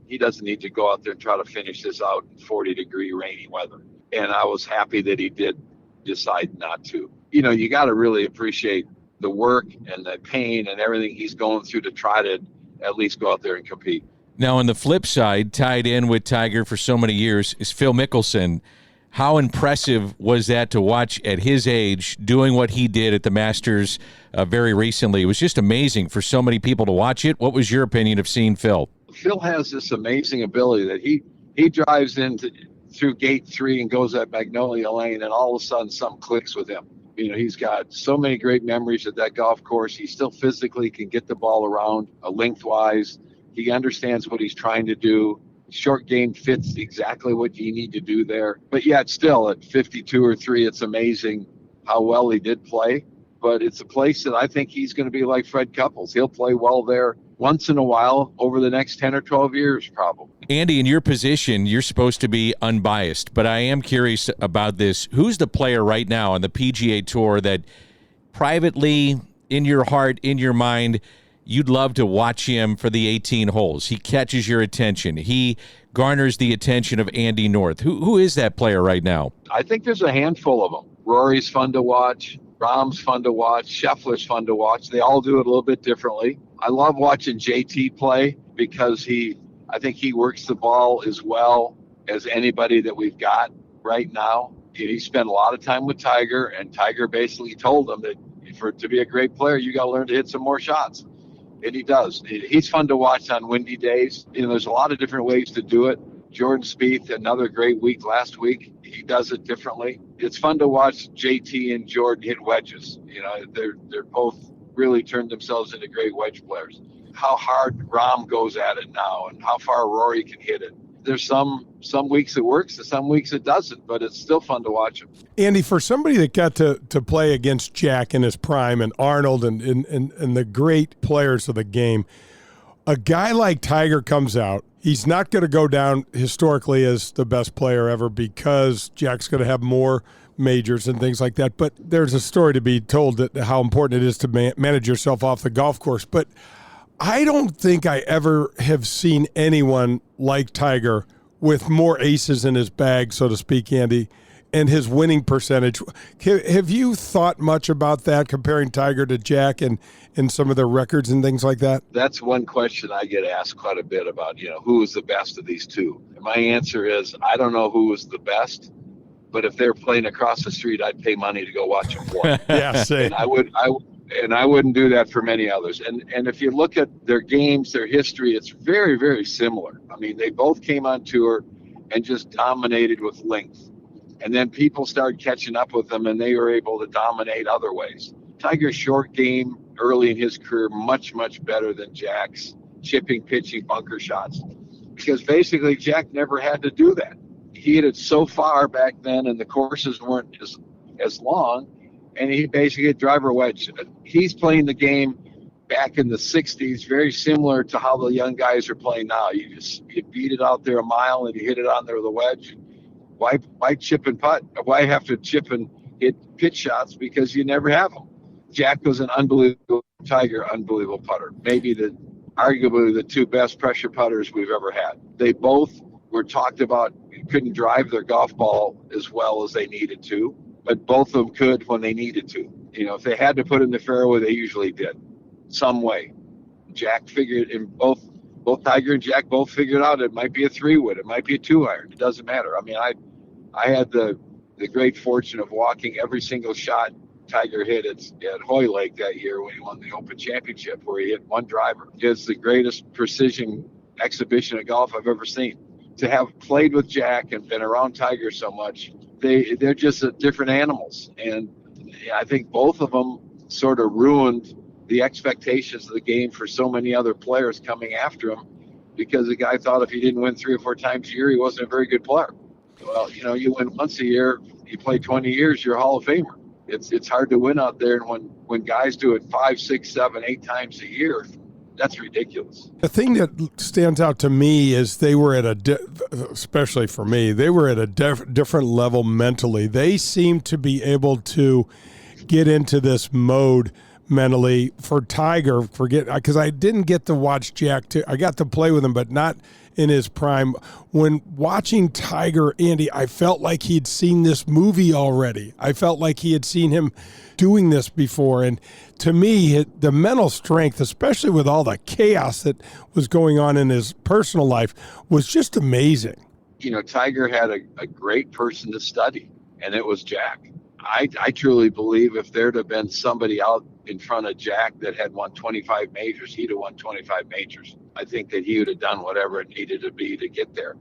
He doesn't need to go out there and try to finish this out in 40-degree rainy weather, and I was happy that he did decide not to. You got to really appreciate the work and the pain and everything he's going through to try to at least go out there and compete. Now, on the flip side, tied in with Tiger for so many years is Phil Mickelson. How impressive was that to watch at his age doing what he did at the Masters very recently? It was just amazing for so many people to watch it. What was your opinion of seeing Phil? Phil has this amazing ability that he drives through gate 3 and goes at Magnolia Lane, and all of a sudden something clicks with him. He's got so many great memories at that golf course. He still physically can get the ball around lengthwise. He understands what he's trying to do. Short game fits exactly what you need to do there. But yet still at 52 or 3, it's amazing how well he did play. But it's a place that I think he's going to be like Fred Couples. He'll play well there once in a while over the next 10 or 12 years, probably. Andy, in your position, you're supposed to be unbiased, but I am curious about this. Who's the player right now on the PGA Tour that privately, in your heart, in your mind, you'd love to watch him for the 18 holes? He catches your attention. He garners the attention of Andy North. Who is that player right now? I think there's a handful of them. Rory's fun to watch. Rahm's fun to watch. Scheffler's fun to watch. They all do it a little bit differently. I love watching JT play because I think he works the ball as well as anybody that we've got right now. He spent a lot of time with Tiger, and Tiger basically told him that to be a great player, you got to learn to hit some more shots. And he does. He's fun to watch on windy days. There's a lot of different ways to do it. Jordan Spieth, another great week last week. He does it differently. It's fun to watch JT and Jordan hit wedges. They're both really turned themselves into great wedge players. How hard Rahm goes at it now and how far Rory can hit it. There's some weeks it works and some weeks it doesn't, but it's still fun to watch him. Andy, for somebody that got to play against Jack in his prime and Arnold and the great players of the game, a guy like Tiger comes out. He's not going to go down historically as the best player ever because Jack's going to have more majors and things like that. But there's a story to be told that how important it is to manage yourself off the golf course. But I don't think I ever have seen anyone like Tiger with more aces in his bag, so to speak, Andy, and his winning percentage. Have you thought much about that, comparing Tiger to Jack and some of their records and things like that? That's one question I get asked quite a bit about, who is the best of these two? And my answer is, I don't know who is the best, but if they're playing across the street, I'd pay money to go watch them play. Yeah, same. And I wouldn't do that for many others. And if you look at their games, their history, it's very, very similar. I mean, they both came on tour and just dominated with length. And then people started catching up with them, and they were able to dominate other ways. Tiger's short game early in his career, much, much better than Jack's chipping, pitching, bunker shots. Because basically Jack never had to do that. He hit it so far back then, and the courses weren't as long, and he basically hit driver wedge. He's playing the game back in the 60s, very similar to how the young guys are playing now. You beat it out there a mile, and you hit it on there with a wedge. Why chip and putt? Why have to chip and hit pitch shots? Because you never have them. Jack was an unbelievable Tiger, unbelievable putter. Maybe arguably the two best pressure putters we've ever had. They both were talked about, couldn't drive their golf ball as well as they needed to, but both of them could when they needed to. If they had to put in the fairway, they usually did, some way. Jack figured in both Tiger and Jack both figured out it might be a 3-wood, it might be a 2-iron. It doesn't matter. I mean, I had the great fortune of walking every single shot Tiger hit at Hoylake that year when he won the Open Championship, where he hit one driver. It's the greatest precision exhibition of golf I've ever seen. To have played with Jack and been around Tiger so much, they're just different animals. And I think both of them sort of ruined the expectations of the game for so many other players coming after him, because the guy thought if he didn't win 3 or 4 times a year, he wasn't a very good player. Well, you win once a year, you play 20 years, you're a Hall of Famer. It's hard to win out there, and when guys do it 5, 6, 7, 8 times a year, that's ridiculous. The thing that stands out to me is they were at especially for me, they were at a different level mentally. They seemed to be able to get into this mode mentally. For Tiger, because I didn't get to watch Jack too. I got to play with him, but not in his prime. When watching Tiger, Andy, I felt like he'd seen this movie already. I felt like he had seen him doing this before. And to me, the mental strength, especially with all the chaos that was going on in his personal life, was just amazing. Tiger had a great person to study, and it was Jack. I truly believe if there'd have been somebody out in front of Jack that had won 25 majors, he'd have won 25 majors. I think that he would have done whatever it needed to be to get there.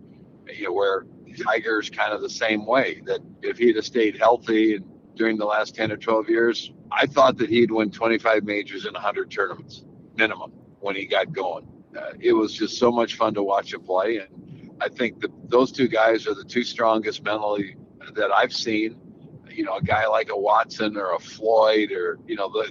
Where Tiger's kind of the same way, that if he'd have stayed healthy and during the last 10 or 12 years, I thought that he'd win 25 majors in 100 tournaments, minimum, when he got going. It was just so much fun to watch him play. And I think that those two guys are the two strongest mentally that I've seen. A guy like a Watson or a Floyd, or,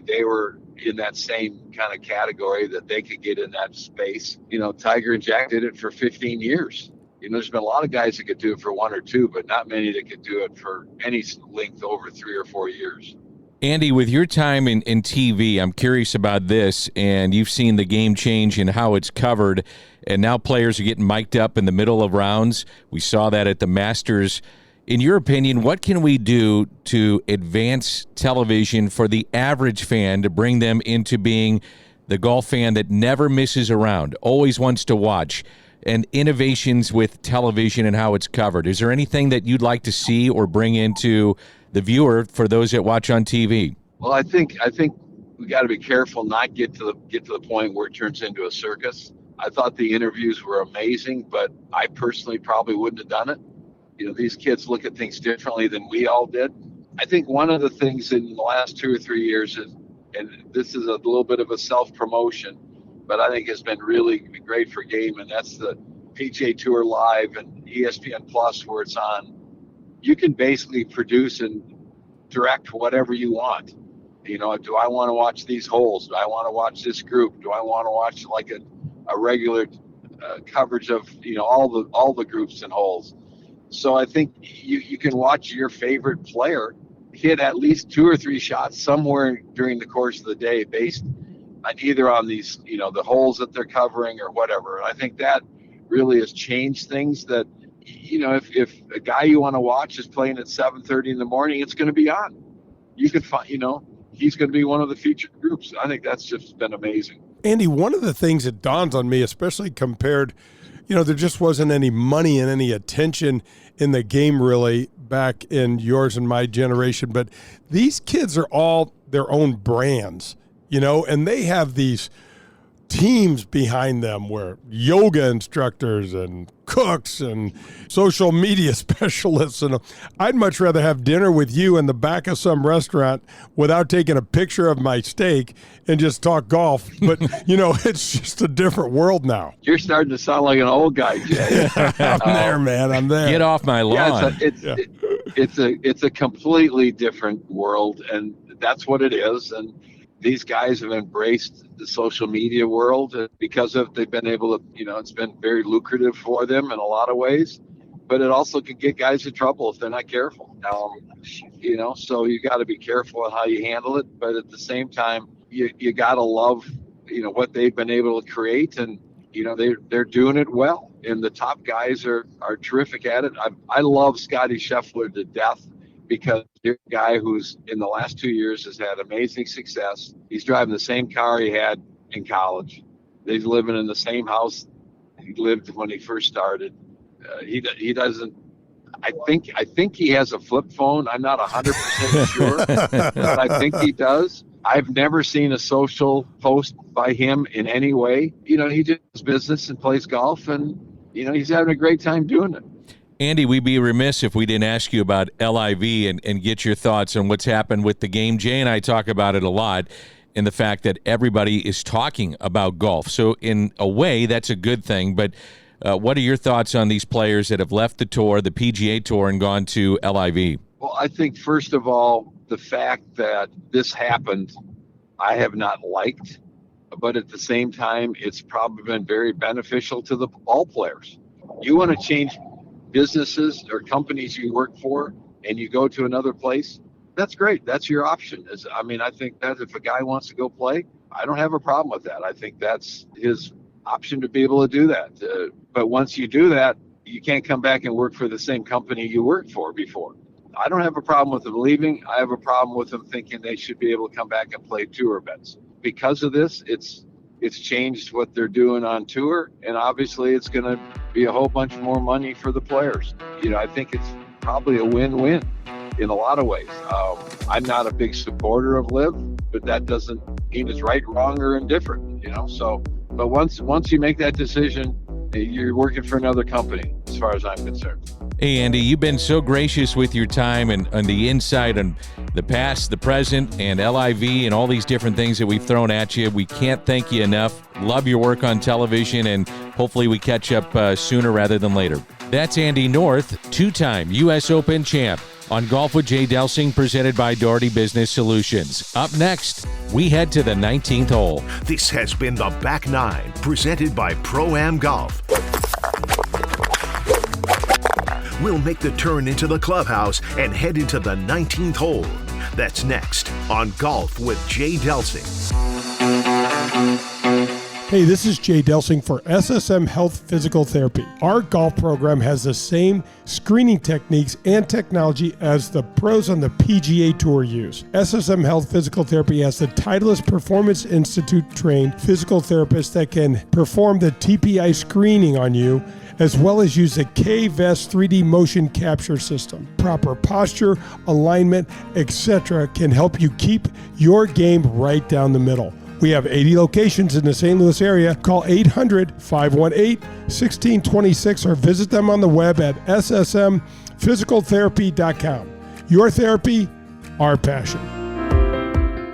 they were in that same kind of category that they could get in that space. Tiger and Jack did it for 15 years. There's been a lot of guys that could do it for 1 or 2, but not many that could do it for any length over 3 or 4 years. Andy, with your time in TV, I'm curious about this, and you've seen the game change in how it's covered, and now players are getting mic'd up in the middle of rounds. We saw that at the Masters. In your opinion, what can we do to advance television for the average fan to bring them into being the golf fan that never misses a round, always wants to watch, and innovations with television and how it's covered? Is there anything that you'd like to see or bring into the viewer for those that watch on TV? Well, I think we got to be careful not get to the point where it turns into a circus. I thought the interviews were amazing, but I personally probably wouldn't have done it. These kids look at things differently than we all did. I think one of the things in the last 2 or 3 years is, and this is a little bit of a self-promotion, but I think it's been really great for game, and that's the PGA Tour Live and ESPN Plus, where it's on. You can basically produce and direct whatever you want. Do I want to watch these holes? Do I want to watch this group? Do I want to watch like a regular coverage of all the groups and holes? So I think you can watch your favorite player hit at least 2 or 3 shots somewhere during the course of the day, based on either on these the holes that they're covering or whatever. And I think that really has changed things. That if a guy you want to watch is playing at 7:30 in the morning, it's going to be on. You could find, he's going to be one of the featured groups. I think that's just been amazing. Andy, one of the things that dawns on me, especially compared, there just wasn't any money and any attention in the game really back in yours and my generation, but these kids are all their own brands, and they have these teams behind them where yoga instructors and cooks and social media specialists, and I'd much rather have dinner with you in the back of some restaurant without taking a picture of my steak and just talk golf. But it's just a different world now. You're starting to sound like an old guy, Jay. I'm there, man. I'm there. Get off my lawn. It's a completely different world, and that's what it is. And these guys have embraced the social media world because they've been able to, it's been very lucrative for them in a lot of ways, but it also could get guys in trouble if they're not careful. So you got to be careful on how you handle it. But at the same time, you got to love, what they've been able to create, and, they're doing it well. And the top guys are terrific at it. I love Scotty Scheffler to death, because you're a guy who's in the last 2 years has had amazing success. He's driving the same car he had in college. He's living in the same house he lived when he first started. He doesn't. I think he has a flip phone. I'm not 100% sure, but I think he does. I've never seen a social post by him in any way. He does business and plays golf, and he's having a great time doing it. Andy, we'd be remiss if we didn't ask you about LIV and get your thoughts on what's happened with the game. Jay and I talk about it a lot, in the fact that everybody is talking about golf. So in a way, that's a good thing. But what are your thoughts on these players that have left the tour, the PGA Tour, and gone to LIV? Well, I think, first of all, the fact that this happened, I have not liked. But at the same time, it's probably been very beneficial to all players. You want to change businesses or companies you work for and you go to another place, that's great. That's your option. I think that if a guy wants to go play, I don't have a problem with that. I think that's his option to be able to do that. But once you do that, you can't come back and work for the same company you worked for before. I don't have a problem with them leaving. I have a problem with them thinking they should be able to come back and play tour events. Because of this, it's changed what they're doing on tour, and obviously it's going to be a whole bunch more money for the players. I think it's probably a win-win in a lot of ways. I'm not a big supporter of LIV, but that doesn't mean it's right, wrong, or indifferent. But once you make that decision, you're working for another company, as far as I'm concerned. Hey, Andy, you've been so gracious with your time and the insight on the past, the present, and LIV and all these different things that we've thrown at you. We can't thank you enough. Love your work on television, and hopefully we catch up sooner rather than later. That's Andy North, two-time U.S. Open champ. on Golf with Jay Delsing, presented by Doherty Business Solutions. Up next, we head to the 19th hole. This has been the Back Nine, presented by Pro-Am Golf. We'll make the turn into the clubhouse and head into the 19th hole. That's next on Golf with Jay Delsing. Hey, this is Jay Delsing for SSM Health Physical Therapy. Our golf program has the same screening techniques and technology as the pros on the PGA Tour use. SSM Health Physical Therapy has the Titleist Performance Institute trained physical therapists that can perform the TPI screening on you, as well as use the K-Vest 3D motion capture system. Proper posture, alignment, etc. can help you keep your game right down the middle. We have 80 locations in the St. Louis area. Call 800-518-1626 or visit them on the web at ssmphysicaltherapy.com. Your therapy, our passion.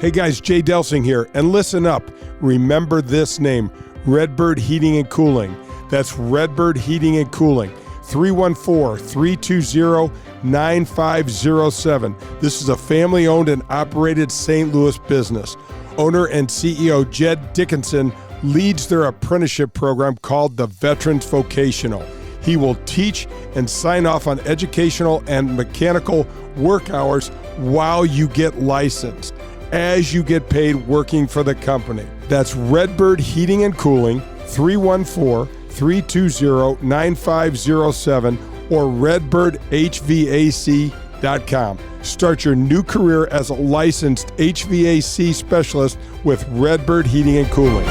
Hey guys, Jay Delsing here, and listen up. Remember this name, Redbird Heating and Cooling. That's Redbird Heating and Cooling. 314-320-9507. This is a family-owned and operated St. Louis business. Owner and CEO Jed Dickinson leads their apprenticeship program called the Veterans Vocational. He will teach and sign off on educational and mechanical work hours while you get licensed, as you get paid working for the company. That's Redbird Heating and Cooling, 314-320-9507 or redbirdhvac.com. Start your new career as a licensed HVAC specialist with Redbird Heating and Cooling.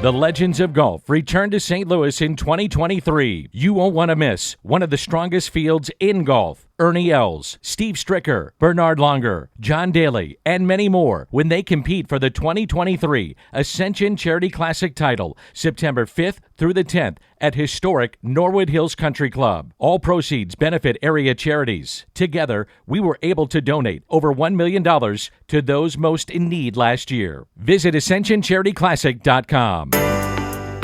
The Legends of Golf return to St. Louis in 2023. You won't want to miss one of the strongest fields in golf. Ernie Els, Steve Stricker, Bernard Longer, John Daly, and many more when they compete for the 2023 Ascension Charity Classic title, September 5th through the 10th at historic Norwood Hills Country Club. All proceeds benefit area charities. Together, we were able to donate over $1 million to those most in need last year. Visit AscensionCharityClassic.com.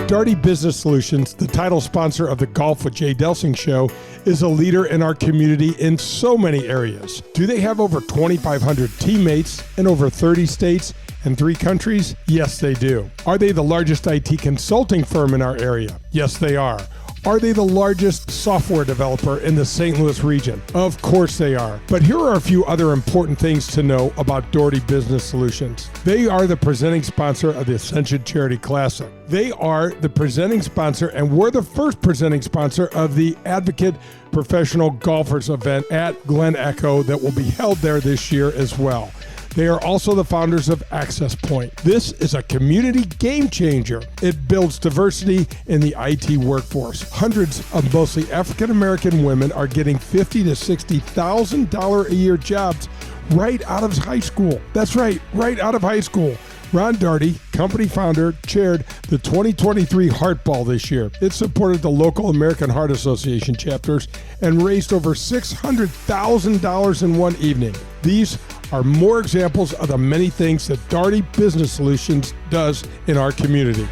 Doherty Business Solutions, the title sponsor of the Golf with Jay Delsing show, is a leader in our community in so many areas. Do they have over 2,500 teammates in over 30 states and 3 countries? Yes, they do. Are they the largest IT consulting firm in our area? Yes, they are. Are they the largest software developer in the St. Louis region? Of course they are. But here are a few other important things to know about Doherty Business Solutions. They are the presenting sponsor of the Ascension Charity Classic. They are the presenting sponsor, and we're the first presenting sponsor of the Advocate Professional Golfers event at Glen Echo that will be held there this year as well. They are also the founders of Access Point. This is a community game changer. It builds diversity in the IT workforce. Hundreds of mostly African-American women are getting $50,000 to $60,000 a year jobs right out of high school. That's right out of high school. Ron Doherty, company founder, chaired the 2023 Heart Ball this year. It supported the local American Heart Association chapters and raised over $600,000 in one evening. These are more examples of the many things that Doherty Business Solutions does in our community.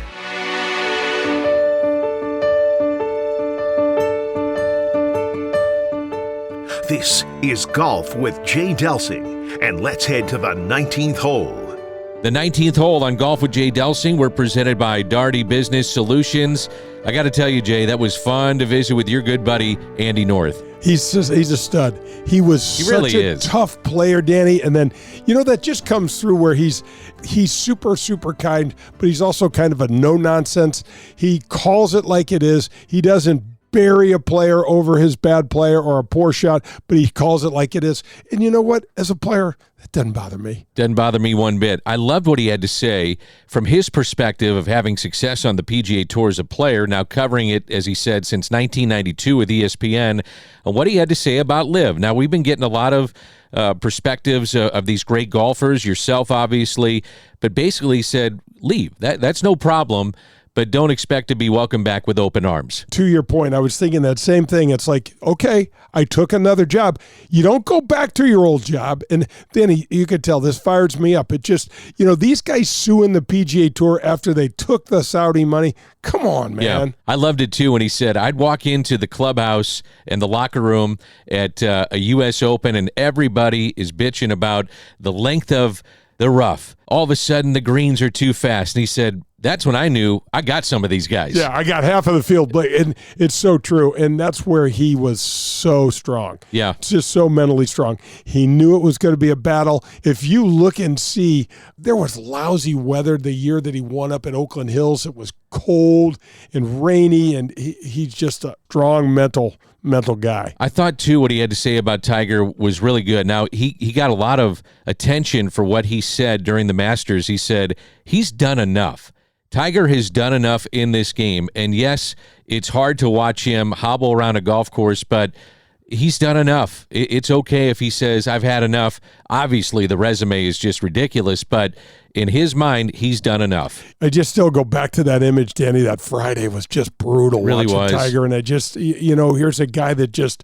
This is Golf with Jay Delsing, and let's head to the 19th hole. The 19th hole on Golf with Jay Delsing, we're presented by Doherty Business Solutions. I got to tell you, Jay, that was fun to visit with your good buddy, Andy North. He's a stud. He was such a tough player, Danny. And then, that just comes through where he's super, super kind, but he's also kind of a no-nonsense. He calls it like it is. He doesn't bury a player over his bad player or a poor shot, but he calls it like it is. And you know what? As a player, it doesn't bother me. Doesn't bother me one bit. I loved what he had to say from his perspective of having success on the PGA Tour as a player, now covering it, as he said, since 1992 with ESPN, and what he had to say about LIV. Now, we've been getting a lot of perspectives of these great golfers, yourself, obviously, but basically said, leave. That's no problem. but don't expect to be welcomed back with open arms. To your point, I was thinking that same thing. It's like, okay, I took another job. You don't go back to your old job. And then you could tell this fires me up. It just, these guys suing the PGA Tour after they took the Saudi money. Come on, man. Yeah, I loved it too when he said, I'd walk into the clubhouse and the locker room at a U.S. Open and everybody is bitching about the length of the rough. All of a sudden, the greens are too fast. And he said, that's when I knew I got some of these guys. Yeah, I got half of the field. And it's so true. And that's where he was so strong. Yeah. Just so mentally strong. He knew it was going to be a battle. If you look and see, there was lousy weather the year that he won up at Oakland Hills. It was cold and rainy, and he's just a strong mental guy. I thought, too, what he had to say about Tiger was really good. Now, he got a lot of attention for what he said during the Masters. He said he's done enough. Tiger has done enough in this game, and yes, it's hard to watch him hobble around a golf course, but he's done enough. It's okay if he says, I've had enough. Obviously, the resume is just ridiculous, but in his mind, he's done enough. I just still go back to that image, Danny. That Friday was just brutal. Really watching was. Tiger, and I just, here's a guy that just,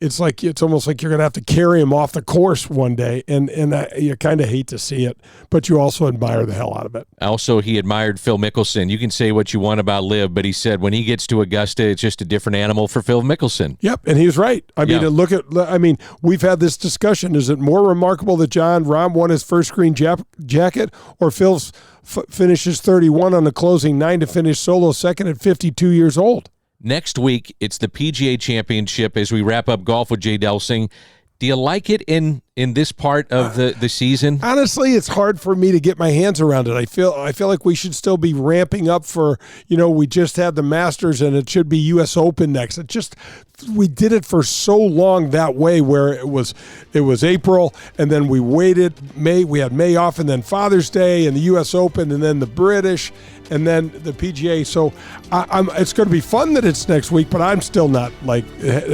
it's almost like you're going to have to carry him off the course one day, and you kind of hate to see it, but you also admire the hell out of it. Also, he admired Phil Mickelson. You can say what you want about Liv, but he said when he gets to Augusta, it's just a different animal for Phil Mickelson. Yep, and he was right. I mean, we've had this discussion. Is it more remarkable that Jon Rahm won his first green jacket, or Phil finishes 31 on the closing 9 to finish solo second at 52 years old? Next week, it's the PGA Championship as we wrap up Golf with Jay Delsing. Do you like it in this part of the season? Honestly, it's hard for me to get my hands around it. I feel like we should still be ramping up for, we just had the Masters and it should be U.S. Open next. We did it for so long that way, where it was April and then we waited May. We had May off and then Father's Day and the U.S. Open and then the British and then the PGA. So it's going to be fun that it's next week, but I'm still not I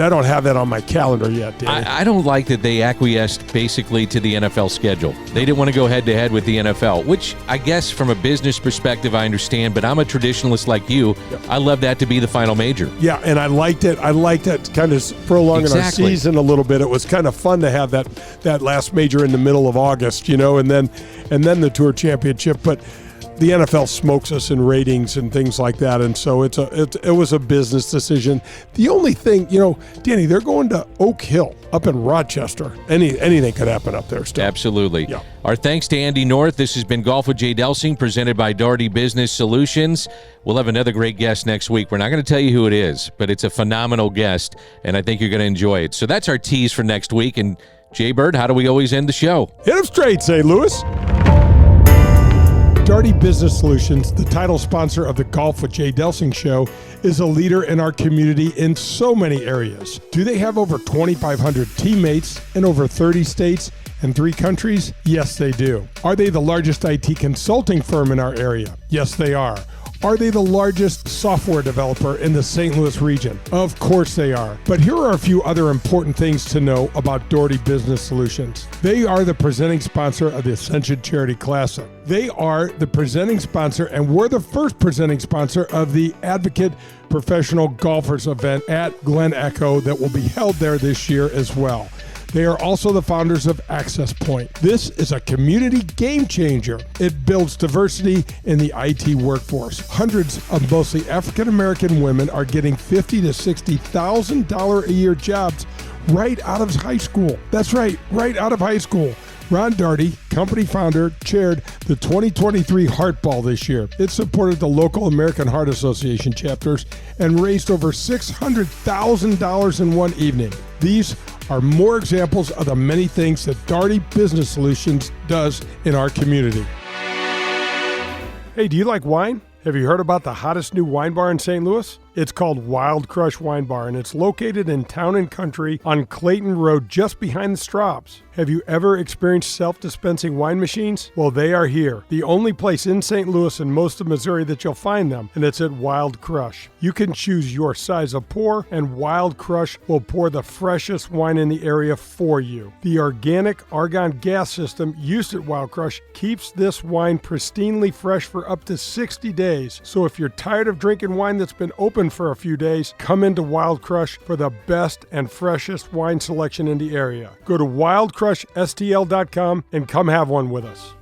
don't have that on my calendar yet, Danny. I don't like that they acquiesced basically to the NFL schedule. They didn't want to go head-to-head with the NFL, which I guess from a business perspective I understand, but I'm a traditionalist like you. Yep. I love that to be the final major. Yeah, and I liked it. I liked it kind of prolonging our season a little bit. It was kind of fun to have that last major in the middle of August, and then the Tour Championship. But the NFL smokes us in ratings and things like that, and so it was a business decision. The only thing, Danny, they're going to Oak Hill up in Rochester. Anything could happen up there still. Absolutely. Yeah. Our thanks to Andy North. This has been Golf with Jay Delsing, presented by Daugherty Business Solutions. We'll have another great guest next week. We're not going to tell you who it is, but it's a phenomenal guest, and I think you're going to enjoy it. So that's our tease for next week. And Jay Bird, how do we always end the show? Hit him straight, St. Louis. Daugherty Business Solutions, the title sponsor of the Golf with Jay Delsing show, is a leader in our community in so many areas. Do they have over 2,500 teammates in over 30 states and 3 countries? Yes, they do. Are they the largest IT consulting firm in our area? Yes, they are. Are they the largest software developer in the St. Louis region? Of course they are. But here are a few other important things to know about Daugherty Business Solutions. They are the presenting sponsor of the Ascension Charity Classic. They are the presenting sponsor, and we're the first presenting sponsor of the Advocate Professional Golfers event at Glen Echo that will be held there this year as well. They are also the founders of Access Point. This is a community game changer. It builds diversity in the IT workforce. Hundreds of mostly African-American women are getting $50,000 to $60,000 a year jobs right out of high school. That's right out of high school. Ron Daugherty, company founder, chaired the 2023 Heart Ball this year. It supported the local American Heart Association chapters and raised over $600,000 in one evening. These are more examples of the many things that Daugherty Business Solutions does in our community. Hey, do you like wine? Have you heard about the hottest new wine bar in St. Louis? It's called Wild Crush Wine Bar, and it's located in Town & Country on Clayton Road, just behind the Straubs. Have you ever experienced self-dispensing wine machines? Well, they are here. The only place in St. Louis and most of Missouri that you'll find them, and it's at Wild Crush. You can choose your size of pour, and Wild Crush will pour the freshest wine in the area for you. The organic argon gas system used at Wild Crush keeps this wine pristinely fresh for up to 60 days. So if you're tired of drinking wine that's been open for a few days, come into Wild Crush for the best and freshest wine selection in the area. Go to wildcrushstl.com and come have one with us.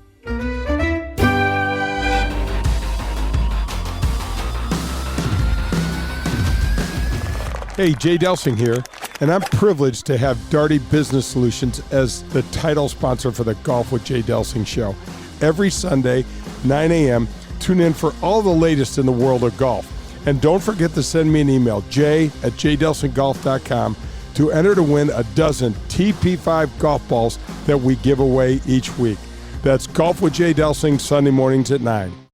Hey, Jay Delsing here, and I'm privileged to have Darty Business Solutions as the title sponsor for the Golf with Jay Delsing show. Every Sunday, 9 a.m., tune in for all the latest in the world of golf. And don't forget to send me an email, jay@jdelsinggolf.com, to enter to win a dozen TP5 golf balls that we give away each week. That's Golf with Jay Delsing, Sunday mornings at 9.